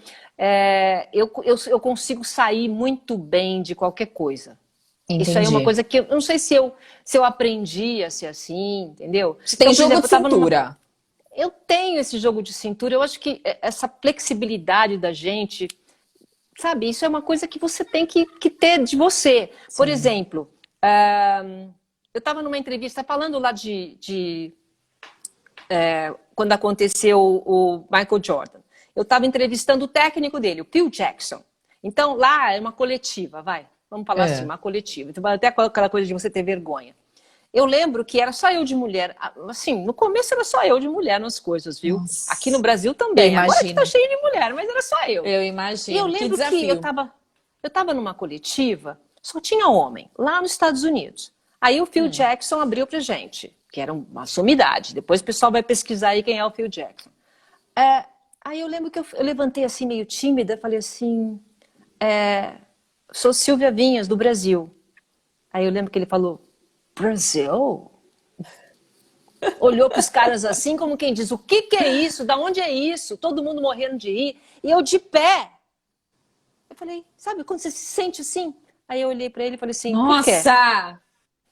eu consigo sair muito bem de qualquer coisa. Entendi. Isso aí é uma coisa que eu não sei se eu aprendi a ser assim, entendeu? Você tem jogo de cintura. Eu tenho esse jogo de cintura. Eu acho que essa flexibilidade da gente, sabe? Isso é uma coisa que você tem que ter de você. Sim. Por exemplo... eu estava numa entrevista falando lá quando aconteceu o Michael Jordan. Eu estava entrevistando o técnico dele, o Phil Jackson. Então lá é uma coletiva, vamos falar assim, uma coletiva. Então, até aquela coisa de você ter vergonha. Eu lembro que era só eu de mulher. Assim, no começo era só eu de mulher nas coisas, viu? Nossa. Aqui no Brasil também. Agora que tá cheio de mulher, mas era só eu. Eu imagino. E eu lembro que eu tava numa coletiva, só tinha homem, lá nos Estados Unidos. Aí o Phil Jackson abriu pra gente, que era uma sumidade. Depois o pessoal vai pesquisar aí quem é o Phil Jackson. Aí eu lembro que eu levantei assim, meio tímida, falei assim, sou Silvia Vinhas, do Brasil. Aí eu lembro que ele falou, Brasil? Olhou pros caras assim, como quem diz, o que é isso? Da onde é isso? Todo mundo morrendo de rir. E eu de pé. Eu falei, sabe quando você se sente assim? Aí eu olhei pra ele e falei assim, por quê? Nossa!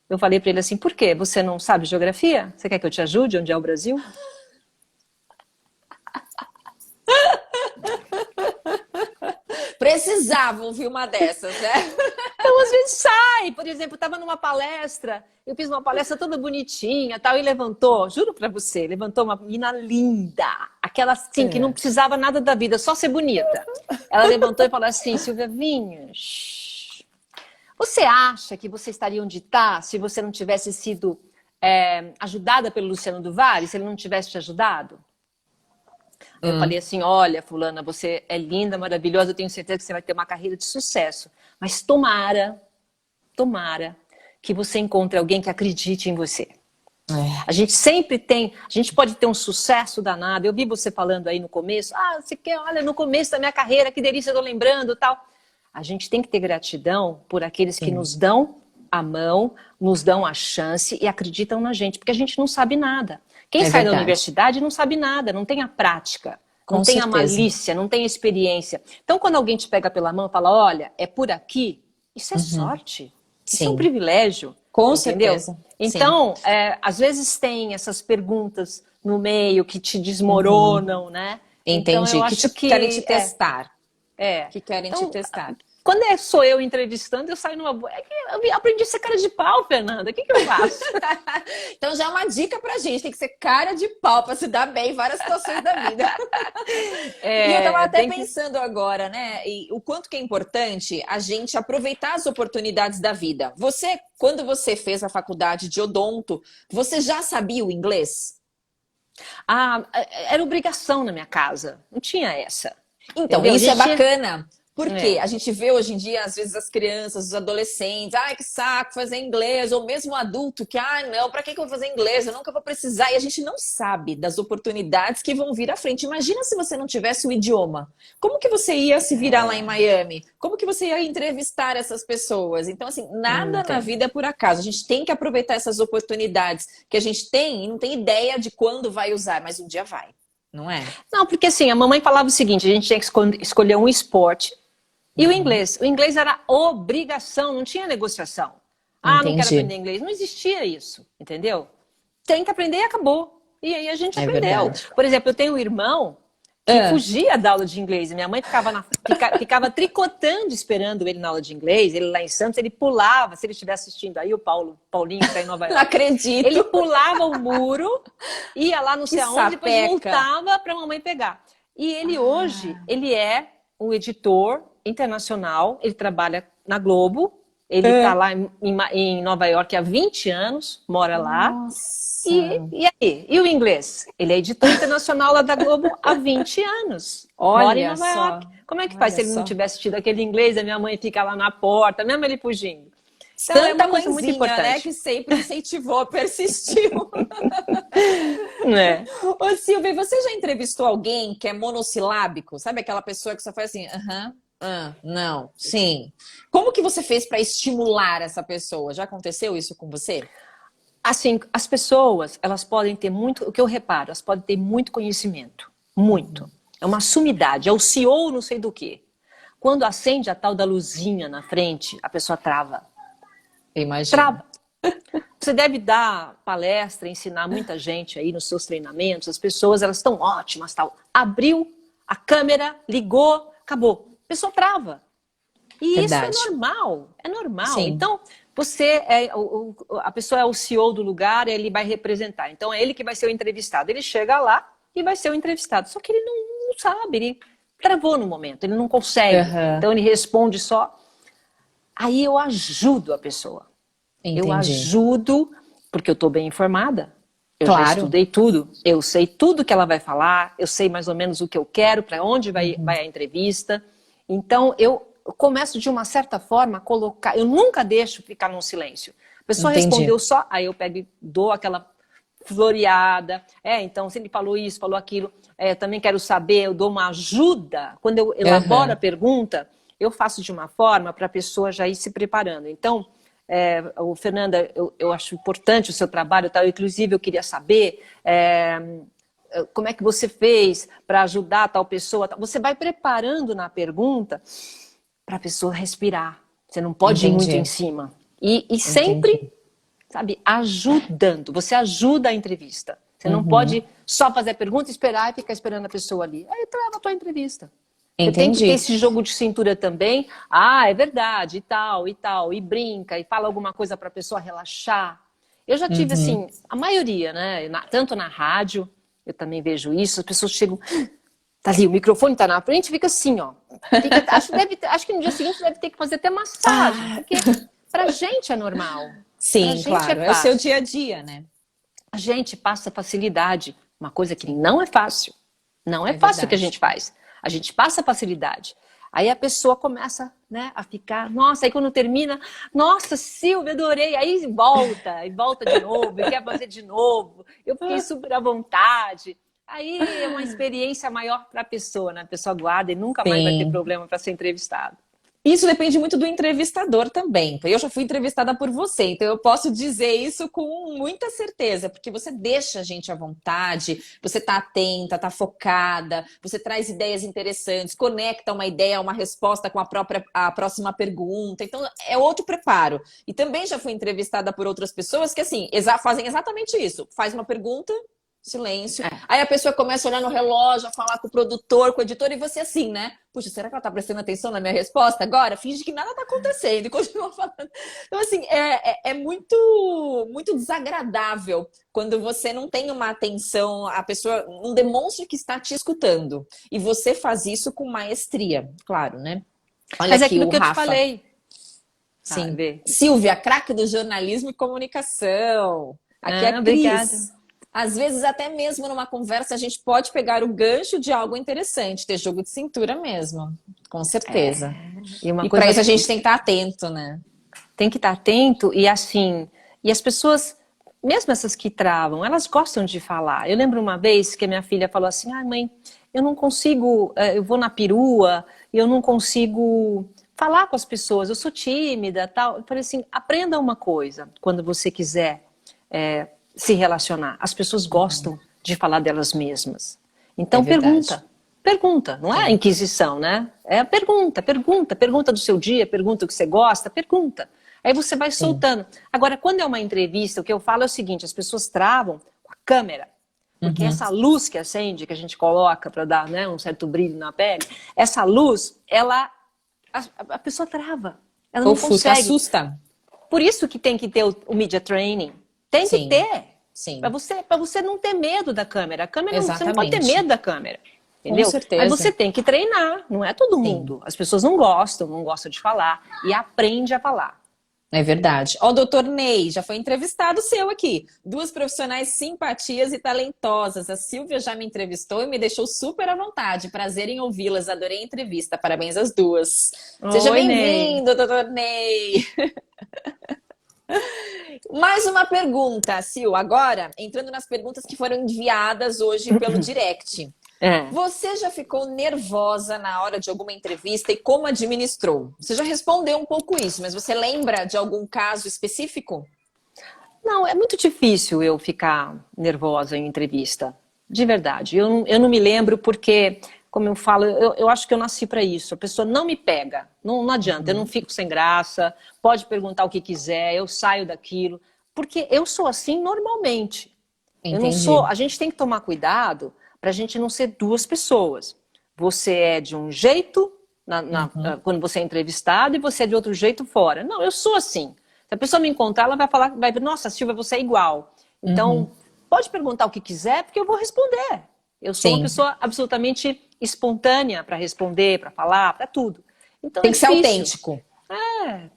Eu falei para ele assim, por quê? Você não sabe geografia? Você quer que eu te ajude onde é o Brasil? Precisava ouvir uma dessas, né? Então, às vezes sai. Por exemplo, eu estava numa palestra, eu fiz uma palestra toda bonitinha, tal, e levantou, juro para você, levantou uma menina linda, aquela assim, que não precisava nada da vida, só ser bonita. Ela levantou e falou assim, Silvia Vinhas... Você acha que você estaria onde está se você não tivesse sido ajudada pelo Luciano do Vale, se ele não tivesse te ajudado? Eu falei assim, olha, fulana, você é linda, maravilhosa, eu tenho certeza que você vai ter uma carreira de sucesso. Mas tomara que você encontre alguém que acredite em você. A gente sempre a gente pode ter um sucesso danado. Eu vi você falando aí no começo, você quer, olha, no começo da minha carreira, que delícia, eu tô lembrando, tal. A gente tem que ter gratidão por aqueles que nos dão a mão, nos dão a chance e acreditam na gente, porque a gente não sabe nada. Quem sai da universidade não sabe nada, não tem a prática, Não Com tem a certeza. malícia, não tem a experiência. Então, quando alguém te pega pela mão e fala, olha, é por aqui, isso é Uhum. sorte. Isso é um Sim, privilégio, com entendeu? certeza. Sim. Então, às vezes tem essas perguntas no meio que te Uhum. desmoronam, né? Então, eu Entendi. acho Querem te que testar. é. Que querem te Então, testar. quando sou eu entrevistando, eu saio numa boa. É que eu aprendi a ser cara de pau, Fernanda. O que eu faço? Então já é uma dica pra gente, tem que ser cara de pau pra se dar bem em várias situações da vida. E eu tava até Tem que. pensando agora, né, e o quanto que é importante a gente aproveitar as oportunidades da vida. Você, quando você fez a faculdade de odonto, você já sabia o inglês? Ah, era obrigação na minha casa. Não tinha essa. Então, Entendeu? A isso é gente tinha. bacana. Porque É. a gente vê hoje em dia, às vezes, as crianças, os adolescentes, ai, que saco fazer inglês, ou mesmo adulto, que, ah, não, pra que eu vou fazer inglês? Eu nunca vou precisar. E a gente não sabe das oportunidades que vão vir à frente. Imagina se você não tivesse o idioma. Como que você ia se virar lá em Miami? Como que você ia entrevistar essas pessoas? Então, assim, nada na Tem. vida é por acaso. A gente tem que aproveitar essas oportunidades que a gente tem e não tem ideia de quando vai usar, mas um dia vai, não é? Não, porque assim, a mamãe falava o seguinte: a gente tinha que escolher um esporte e o Uhum. inglês. O inglês era obrigação, não tinha negociação. Ah, não quero Entendi. aprender inglês. Não existia isso, entendeu? Tem que aprender e acabou. E aí a gente É aprendeu. verdade. Por exemplo, eu tenho um irmão que Ah. fugia da aula de inglês. Minha mãe ficava tricotando esperando ele na aula de inglês. Ele lá em Santos, ele pulava, se ele estiver assistindo aí, Paulinho que está em Nova Não York, ele acredito. pulava o muro, ia lá não Que sei aonde, depois sapeca. voltava para a mamãe pegar. E ele hoje, Ah. ele é um editor internacional, ele trabalha na Globo, ele está Ah. lá em Nova York há 20 anos, mora lá. Nossa. E aí? E o inglês? Ele é editor internacional lá da Globo há 20 anos. Mora em Olha Nova só. York. Como é que faz Olha se ele não só. tivesse tido aquele inglês? A minha mãe fica lá na porta, mesmo ele fugindo. Então é Santa uma coisa muito mãezinha, né? importante. Que sempre incentivou, persistiu. Né? Ô, Silvia, você já entrevistou alguém que é monossilábico? Sabe aquela pessoa que só faz assim, aham, não, sim. Como que você fez para estimular essa pessoa? Já aconteceu isso com você? Assim, as pessoas, elas podem ter muito, o que eu reparo, elas podem ter muito conhecimento. Muito. É uma sumidade, é o CEO não sei do quê. Quando acende a tal da luzinha na frente, a pessoa trava. Imagino. Trava. Você deve dar palestra, ensinar muita gente aí nos seus treinamentos. As pessoas, elas estão ótimas, tal. Abriu a câmera, ligou, acabou. A pessoa trava. E isso é Verdade. normal, é normal. Sim. Então, você é a pessoa é o CEO do lugar, ele vai representar. Então, é ele que vai ser o entrevistado. Ele chega lá e vai ser o entrevistado. Só que ele não sabe, ele travou no momento, ele não consegue. Aham. Então, ele responde só. Aí eu ajudo a pessoa. Eu Entendi. ajudo, porque eu estou bem informada. Eu já Claro. estudei tudo. Eu sei tudo que ela vai falar. Eu sei mais ou menos o que eu quero, para onde vai a entrevista. Então, eu começo de uma certa forma a colocar. Eu nunca deixo ficar num silêncio. A pessoa Entendi. respondeu só, aí eu pego e dou aquela floreada. Então, se ele falou isso, falou aquilo, também quero saber, eu dou uma ajuda. Quando eu elaboro a Aham. pergunta, eu faço de uma forma para a pessoa já ir se preparando. Então, Fernanda, eu acho importante o seu trabalho, tal. Inclusive, eu queria saber como é que você fez para ajudar tal pessoa. Você vai preparando na pergunta para a pessoa respirar. Você não pode ir muito em Entendi. cima. E Entendi. sempre, sabe, ajudando. Você ajuda a entrevista. Você não Uhum. pode só fazer a pergunta, esperar e ficar esperando a pessoa ali. Aí trava a tua entrevista. Você tem que ter Entendi. esse jogo de cintura também. Ah, é verdade, e tal, e brinca, e fala alguma coisa para a pessoa relaxar. Eu já tive, Uhum. assim, a maioria, né? Tanto na rádio, eu também vejo isso, as pessoas chegam, tá ali, o microfone tá na frente, fica assim, ó. Acho que no dia seguinte deve ter que fazer até massagem, Ah, porque pra gente é normal. Pra sim, gente é claro. É o seu fácil. dia a dia, né? A gente passa facilidade, uma coisa que não é fácil. Não é É fácil o que a verdade. gente faz. A gente passa facilidade. Aí a pessoa começa, né, a ficar, nossa, aí quando termina, nossa, Silvia, adorei. Aí volta, e volta de novo, e quer fazer de novo. Eu fiquei super à vontade. Aí é uma experiência maior para a pessoa, né? A pessoa guarda e nunca mais vai ter Sim. problema para ser entrevistado. Isso depende muito do entrevistador também. Eu já fui entrevistada por você, então eu posso dizer isso com muita certeza, porque você deixa a gente à vontade, você tá atenta, tá focada, você traz ideias interessantes, conecta uma ideia, uma resposta com a próxima pergunta. Então é outro preparo. E também já fui entrevistada por outras pessoas que assim, fazem exatamente isso. Faz uma pergunta, silêncio. Aí a pessoa começa a olhar no relógio, a falar com o produtor, com o editor, e você assim, né? Puxa, será que ela tá prestando atenção na minha resposta agora? Finge que nada tá acontecendo e continua falando. Então, assim, é muito, muito desagradável quando você não tem uma atenção, a pessoa não demonstra que está te escutando. E você faz isso com maestria, claro, né? Olha Mas é aqui aquilo o que eu te Rafa. falei. Sim. Sabe? Silvia, craque do jornalismo e comunicação. Aqui é a Obrigada. Cris. Às vezes, até mesmo numa conversa, a gente pode pegar o gancho de algo interessante, ter jogo de cintura mesmo, com certeza. E uma E coisa para isso a gente tem que estar atento, né? tem que estar atento e assim, e as pessoas, mesmo essas que travam, elas gostam de falar. Eu lembro uma vez que a minha filha falou assim: "Ai, mãe, eu não consigo, eu vou na perua e eu não consigo falar com as pessoas, eu sou tímida, tal". Eu falei assim: "Aprenda uma coisa, quando você quiser se relacionar. As pessoas gostam de falar delas mesmas. Então verdade. pergunta, não é a inquisição, né? É a pergunta do seu dia, pergunta o que você gosta, pergunta. Aí você vai soltando. Agora, quando é uma entrevista, o que eu falo é o seguinte: as pessoas travam com a câmera, porque essa luz que acende, que a gente coloca para dar, né, um certo brilho na pele, essa luz, a pessoa trava. Ela não Ofusca, consegue. assusta. Por isso que tem que ter o media training. Tem que Sim, ter. sim. Para você não ter medo da câmera. A câmera você não pode ter Exatamente. medo da câmera. Com Entendeu? certeza. Aí você tem que treinar. Não é todo Sim. mundo. As pessoas não gostam de falar. E aprende a falar. É verdade. Ó, o doutor Ney, já foi entrevistado seu aqui. Duas profissionais simpatias e talentosas. A Silvia já me entrevistou e me deixou super à vontade. Prazer em ouvi-las. Adorei a entrevista. Parabéns às duas. Seja Oi, bem-vindo, doutor Ney. Mais uma pergunta, Sil. Agora, entrando nas perguntas que foram enviadas hoje pelo direct. Você já ficou nervosa na hora de alguma entrevista e como administrou? Você já respondeu um pouco isso, mas você lembra de algum caso específico? Não, é muito difícil eu ficar nervosa em entrevista. De verdade. Eu não me lembro porque, como eu falo, eu acho que eu nasci para isso. A pessoa não me pega. Não adianta, eu não fico sem graça. Pode perguntar o que quiser, eu saio daquilo. Porque eu sou assim normalmente. Eu não sou. A gente tem que tomar cuidado para a gente não ser duas pessoas. Você é de um jeito quando você é entrevistado e você é de outro jeito fora. Não, eu sou assim. Se a pessoa me encontrar, ela vai falar, vai ver, nossa, Silvia, você é igual. Então, pode perguntar o que quiser, porque eu vou responder. Eu sou uma pessoa absolutamente espontânea para responder, para falar, para tudo. Então, tem que ser autêntico.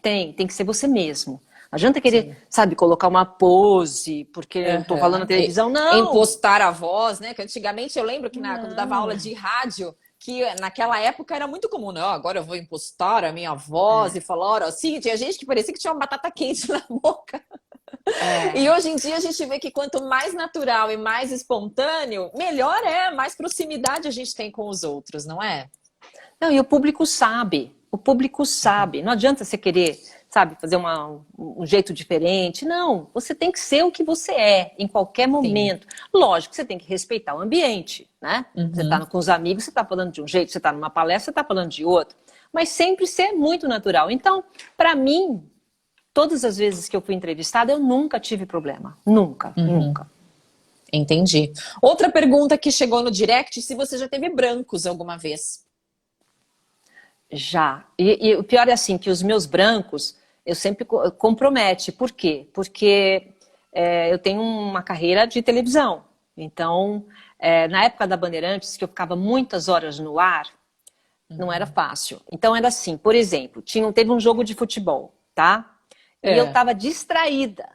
Tem que ser você mesmo. Não adianta querer, sabe, colocar uma pose, porque eu tô falando na televisão, não. Impostar a voz, né? Que antigamente eu lembro que quando dava aula de rádio, que naquela época era muito comum, não, agora eu vou impostar a minha voz e falar assim, tinha gente que parecia que tinha uma batata quente na boca. E hoje em dia a gente vê que quanto mais natural e mais espontâneo, melhor mais proximidade a gente tem com os outros, não é? Não, e o público sabe. O público sabe. Não adianta você querer, sabe, fazer um jeito diferente. Não, você tem que ser o que você é, em qualquer momento. Lógico que você tem que respeitar o ambiente, né? Você está com os amigos, você está falando de um jeito, você está numa palestra, você está falando de outro. Mas sempre ser muito natural. Então, para mim, todas as vezes que eu fui entrevistada, eu nunca tive problema. Nunca. Entendi. Outra pergunta que chegou no direct, se você já teve brancos alguma vez? Já. E o pior é assim, que os meus brancos, eu sempre compromete. Por quê? Porque eu tenho uma carreira de televisão. Então, na época da Bandeirantes, que eu ficava muitas horas no ar, não era fácil. Então, era assim, por exemplo, teve um jogo de futebol, tá? E eu estava distraída.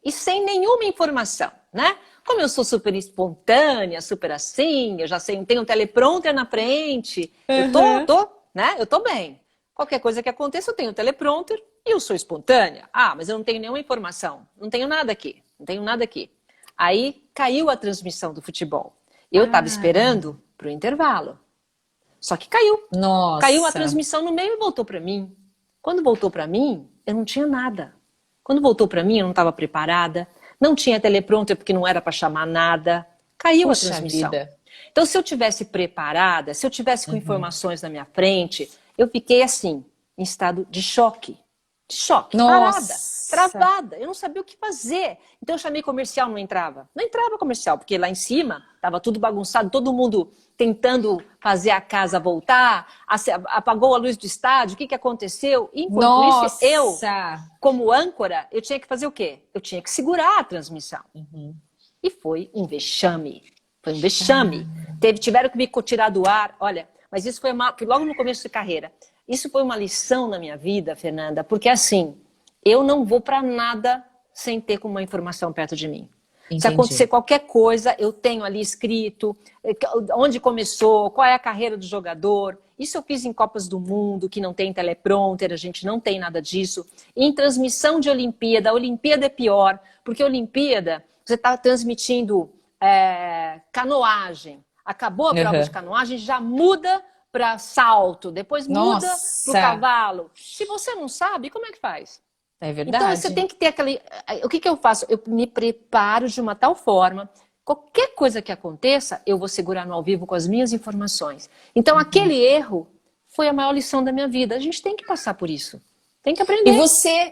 E sem nenhuma informação, né? Como eu sou super espontânea, super assim, eu já sei, tenho um teleprompter na frente, eu tô bem. Qualquer coisa que aconteça, eu tenho um teleprompter e eu sou espontânea. Ah, mas eu não tenho nenhuma informação, não tenho nada aqui. Aí caiu a transmissão do futebol. Eu estava esperando para o intervalo. Só que caiu. Nossa. Caiu a transmissão no meio e voltou para mim. Quando voltou para mim, eu não tinha nada. Quando voltou para mim, eu não estava preparada. Não tinha teleprompter porque não era para chamar nada. Caiu Puxa a transmissão. vida. Então, se eu tivesse preparada, se eu tivesse com informações na minha frente, eu fiquei assim, em estado de choque. De choque, parada, Nossa. travada. Eu não sabia o que fazer. Então, eu chamei comercial, não entrava. Não entrava comercial, porque lá em cima estava tudo bagunçado, todo mundo tentando fazer a casa voltar, apagou a luz do estádio, o que aconteceu? Enquanto Nossa. isso, eu, como âncora, eu tinha que fazer o quê? Eu tinha que segurar a transmissão. E foi um vexame. Foi um vexame. Tiveram que me tirar do ar. Olha, mas isso foi logo no começo de carreira. Isso foi uma lição na minha vida, Fernanda, porque assim, eu não vou para nada sem ter uma informação perto de mim. Entendi. Se acontecer qualquer coisa, eu tenho ali escrito onde começou, qual é a carreira do jogador. Isso eu fiz em Copas do Mundo, que não tem teleprompter, a gente não tem nada disso. Em transmissão de Olimpíada, a Olimpíada é pior, porque a Olimpíada, você está transmitindo canoagem. Acabou a prova de canoagem, já muda para salto, depois muda para o cavalo. Se você não sabe, como é que faz? É verdade. Então você tem que ter aquele... O que eu faço? Eu me preparo de uma tal forma, qualquer coisa que aconteça, eu vou segurar no ao vivo com as minhas informações. Então aquele erro foi a maior lição da minha vida. A gente tem que passar por isso. Tem que aprender.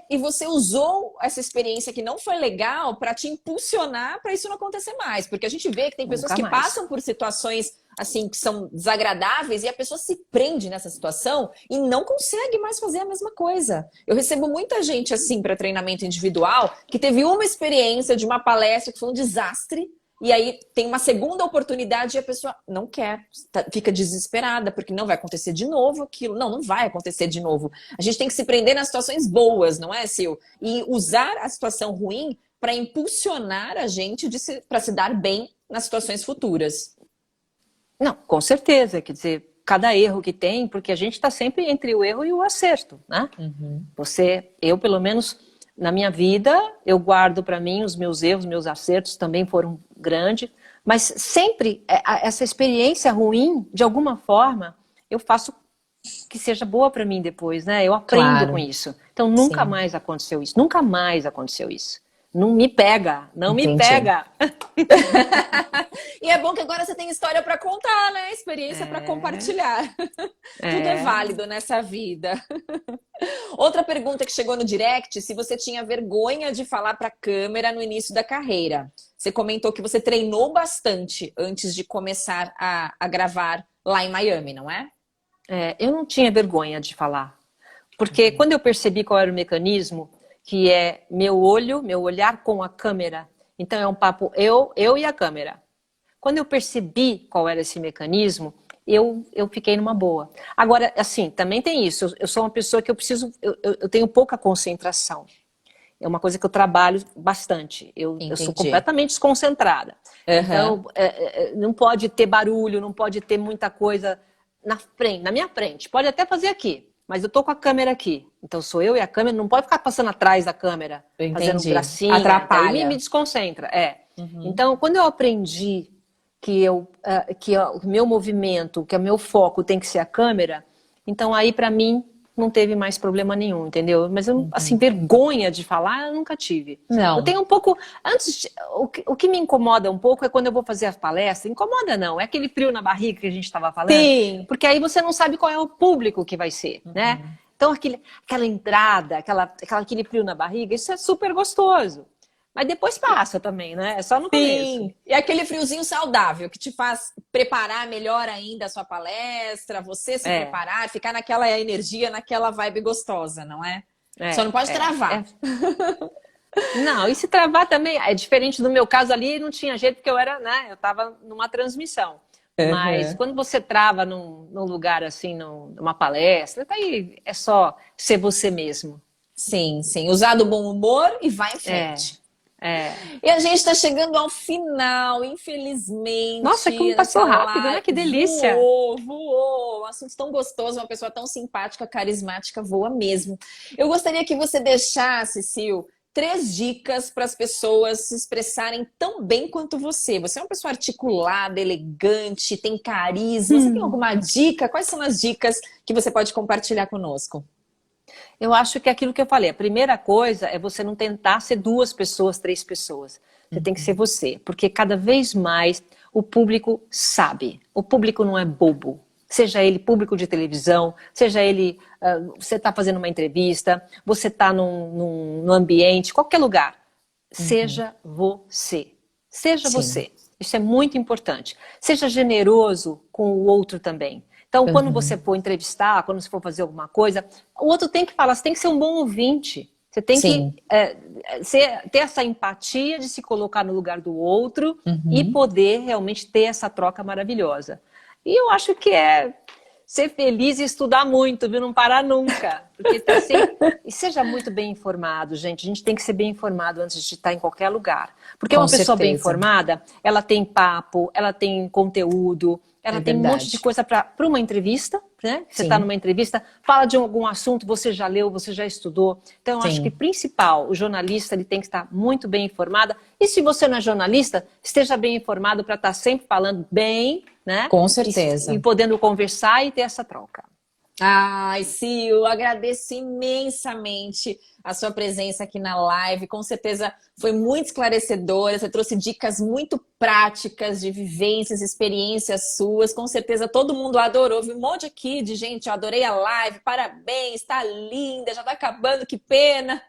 E você usou essa experiência que não foi legal para te impulsionar para isso não acontecer mais. Porque a gente vê que tem pessoas que passam por situações assim que são desagradáveis e a pessoa se prende nessa situação e não consegue mais fazer a mesma coisa. Eu recebo muita gente assim para treinamento individual que teve uma experiência de uma palestra que foi um desastre. E aí tem uma segunda oportunidade e a pessoa não quer, fica desesperada, porque não vai acontecer de novo aquilo. Não vai acontecer de novo. A gente tem que se prender nas situações boas, não é, Sil? E usar a situação ruim para impulsionar a gente para se dar bem nas situações futuras. Não, com certeza. Quer dizer, cada erro que tem, porque a gente está sempre entre o erro e o acerto, né? Eu pelo menos... Na minha vida, eu guardo para mim os meus erros, meus acertos também foram grandes, mas sempre essa experiência ruim, de alguma forma, eu faço que seja boa para mim depois, né? Eu aprendo com isso. Então, nunca mais aconteceu isso. Nunca mais aconteceu isso. Não me pega, não me pega. E é bom que agora você tem história para contar, né? Experiência para compartilhar. Tudo é válido nessa vida. Outra pergunta que chegou no direct, se você tinha vergonha de falar para a câmera no início da carreira. Você comentou que você treinou bastante antes de começar a gravar lá em Miami, não é? Eu não tinha vergonha de falar. Porque quando eu percebi qual era o mecanismo, que é meu olhar com a câmera. Então é um papo eu e a câmera. Quando eu percebi qual era esse mecanismo, eu fiquei numa boa. Agora, assim, também tem isso. Eu sou uma pessoa que eu tenho pouca concentração. É uma coisa que eu trabalho bastante. Eu sou completamente desconcentrada. Então, não pode ter barulho, não pode ter muita coisa na minha frente. Pode até fazer aqui, mas eu tô com a câmera aqui. Então sou eu e a câmera, não pode ficar passando atrás da câmera, fazendo gracinha. Atrapalha. Então, me desconcentra. Então, quando eu aprendi que o meu movimento, que o meu foco tem que ser a câmera, então aí para mim não teve mais problema nenhum, entendeu? Mas eu, assim, vergonha de falar, eu nunca tive. Não. Eu tenho um pouco... O que me incomoda um pouco é quando eu vou fazer as palestras. Incomoda não, é aquele frio na barriga que a gente estava falando. Sim. Porque aí você não sabe qual é o público que vai ser, né? Então aquela entrada, aquele frio na barriga, isso é super gostoso. Mas depois passa também, né? É só no começo. E aquele friozinho saudável que te faz preparar melhor ainda a sua palestra, você se preparar, ficar naquela energia, naquela vibe gostosa, não é? Só não pode travar. Não, e se travar também, é diferente do meu caso ali, não tinha jeito, porque eu tava numa transmissão. Mas quando você trava num lugar assim, numa palestra, daí é só ser você mesmo. Sim. Usar do bom humor e vai em frente. E a gente está chegando ao final, infelizmente. Nossa, como passou rápido, né? Que delícia. Voou. Um assunto tão gostoso, uma pessoa tão simpática, carismática, voa mesmo. Eu gostaria que você deixasse, Sil, 3 dicas para as pessoas se expressarem tão bem quanto você. Você é uma pessoa articulada, elegante, tem carisma. Você tem alguma dica? Quais são as dicas que você pode compartilhar conosco? Eu acho que é aquilo que eu falei. A primeira coisa é você não tentar ser 2 pessoas, 3 pessoas. Você tem que ser você. Porque cada vez mais o público sabe. O público não é bobo. Seja ele público de televisão, seja ele, você está fazendo uma entrevista, você está num ambiente, qualquer lugar. Seja você. Seja você. Isso é muito importante. Seja generoso com o outro também. Então, quando você for entrevistar, quando você for fazer alguma coisa, o outro tem que falar, você tem que ser um bom ouvinte. Você tem que ter essa empatia de se colocar no lugar do outro e poder realmente ter essa troca maravilhosa. E eu acho que é ser feliz e estudar muito, viu? Não parar nunca. Porque tá sempre... E seja muito bem informado, gente. A gente tem que ser bem informado antes de estar em qualquer lugar. Porque uma pessoa bem informada, ela tem papo, ela tem conteúdo, ela tem um monte de coisa para uma entrevista, né? Você está numa entrevista, fala de algum assunto, você já leu, você já estudou. Então, eu acho que principal, o jornalista ele tem que estar muito bem informado. E se você não é jornalista, esteja bem informado para estar sempre falando bem, né? Com certeza. E podendo conversar e ter essa troca. Ai, Sil, agradeço imensamente a sua presença aqui na live. Com certeza foi muito esclarecedora. Você trouxe dicas muito práticas de vivências, experiências suas. Com certeza todo mundo adorou. Vi um monte aqui de gente, eu adorei a live. Parabéns, tá linda, já tá acabando, que pena.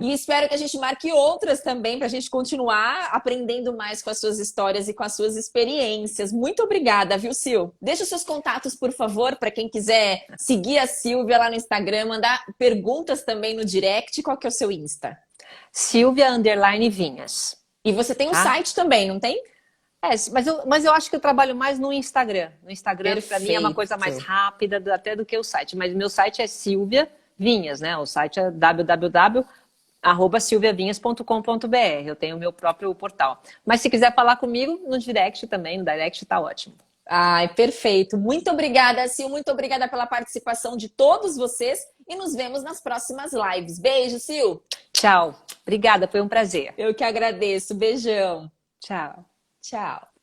E espero que a gente marque outras também para a gente continuar aprendendo mais com as suas histórias e com as suas experiências. Muito obrigada, viu, Sil? Deixa os seus contatos, por favor, para quem quiser seguir a Silvia lá no Instagram, mandar perguntas também no direct. Qual que é o seu Insta? Silvia_Vinhas. E você tem um site também, não tem? É, mas eu acho que eu trabalho mais no Instagram. No Instagram, para mim, é uma coisa mais rápida até do que o site. Mas meu site é Silvia Vinhas, né? O site é www.silviavinhas.com.br. Eu tenho o meu próprio portal. Mas se quiser falar comigo, no direct também. No direct tá ótimo. Ai, perfeito. Muito obrigada, Sil. Muito obrigada pela participação de todos vocês. E nos vemos nas próximas lives. Beijo, Sil. Tchau. Obrigada, foi um prazer. Eu que agradeço. Beijão. Tchau. Tchau.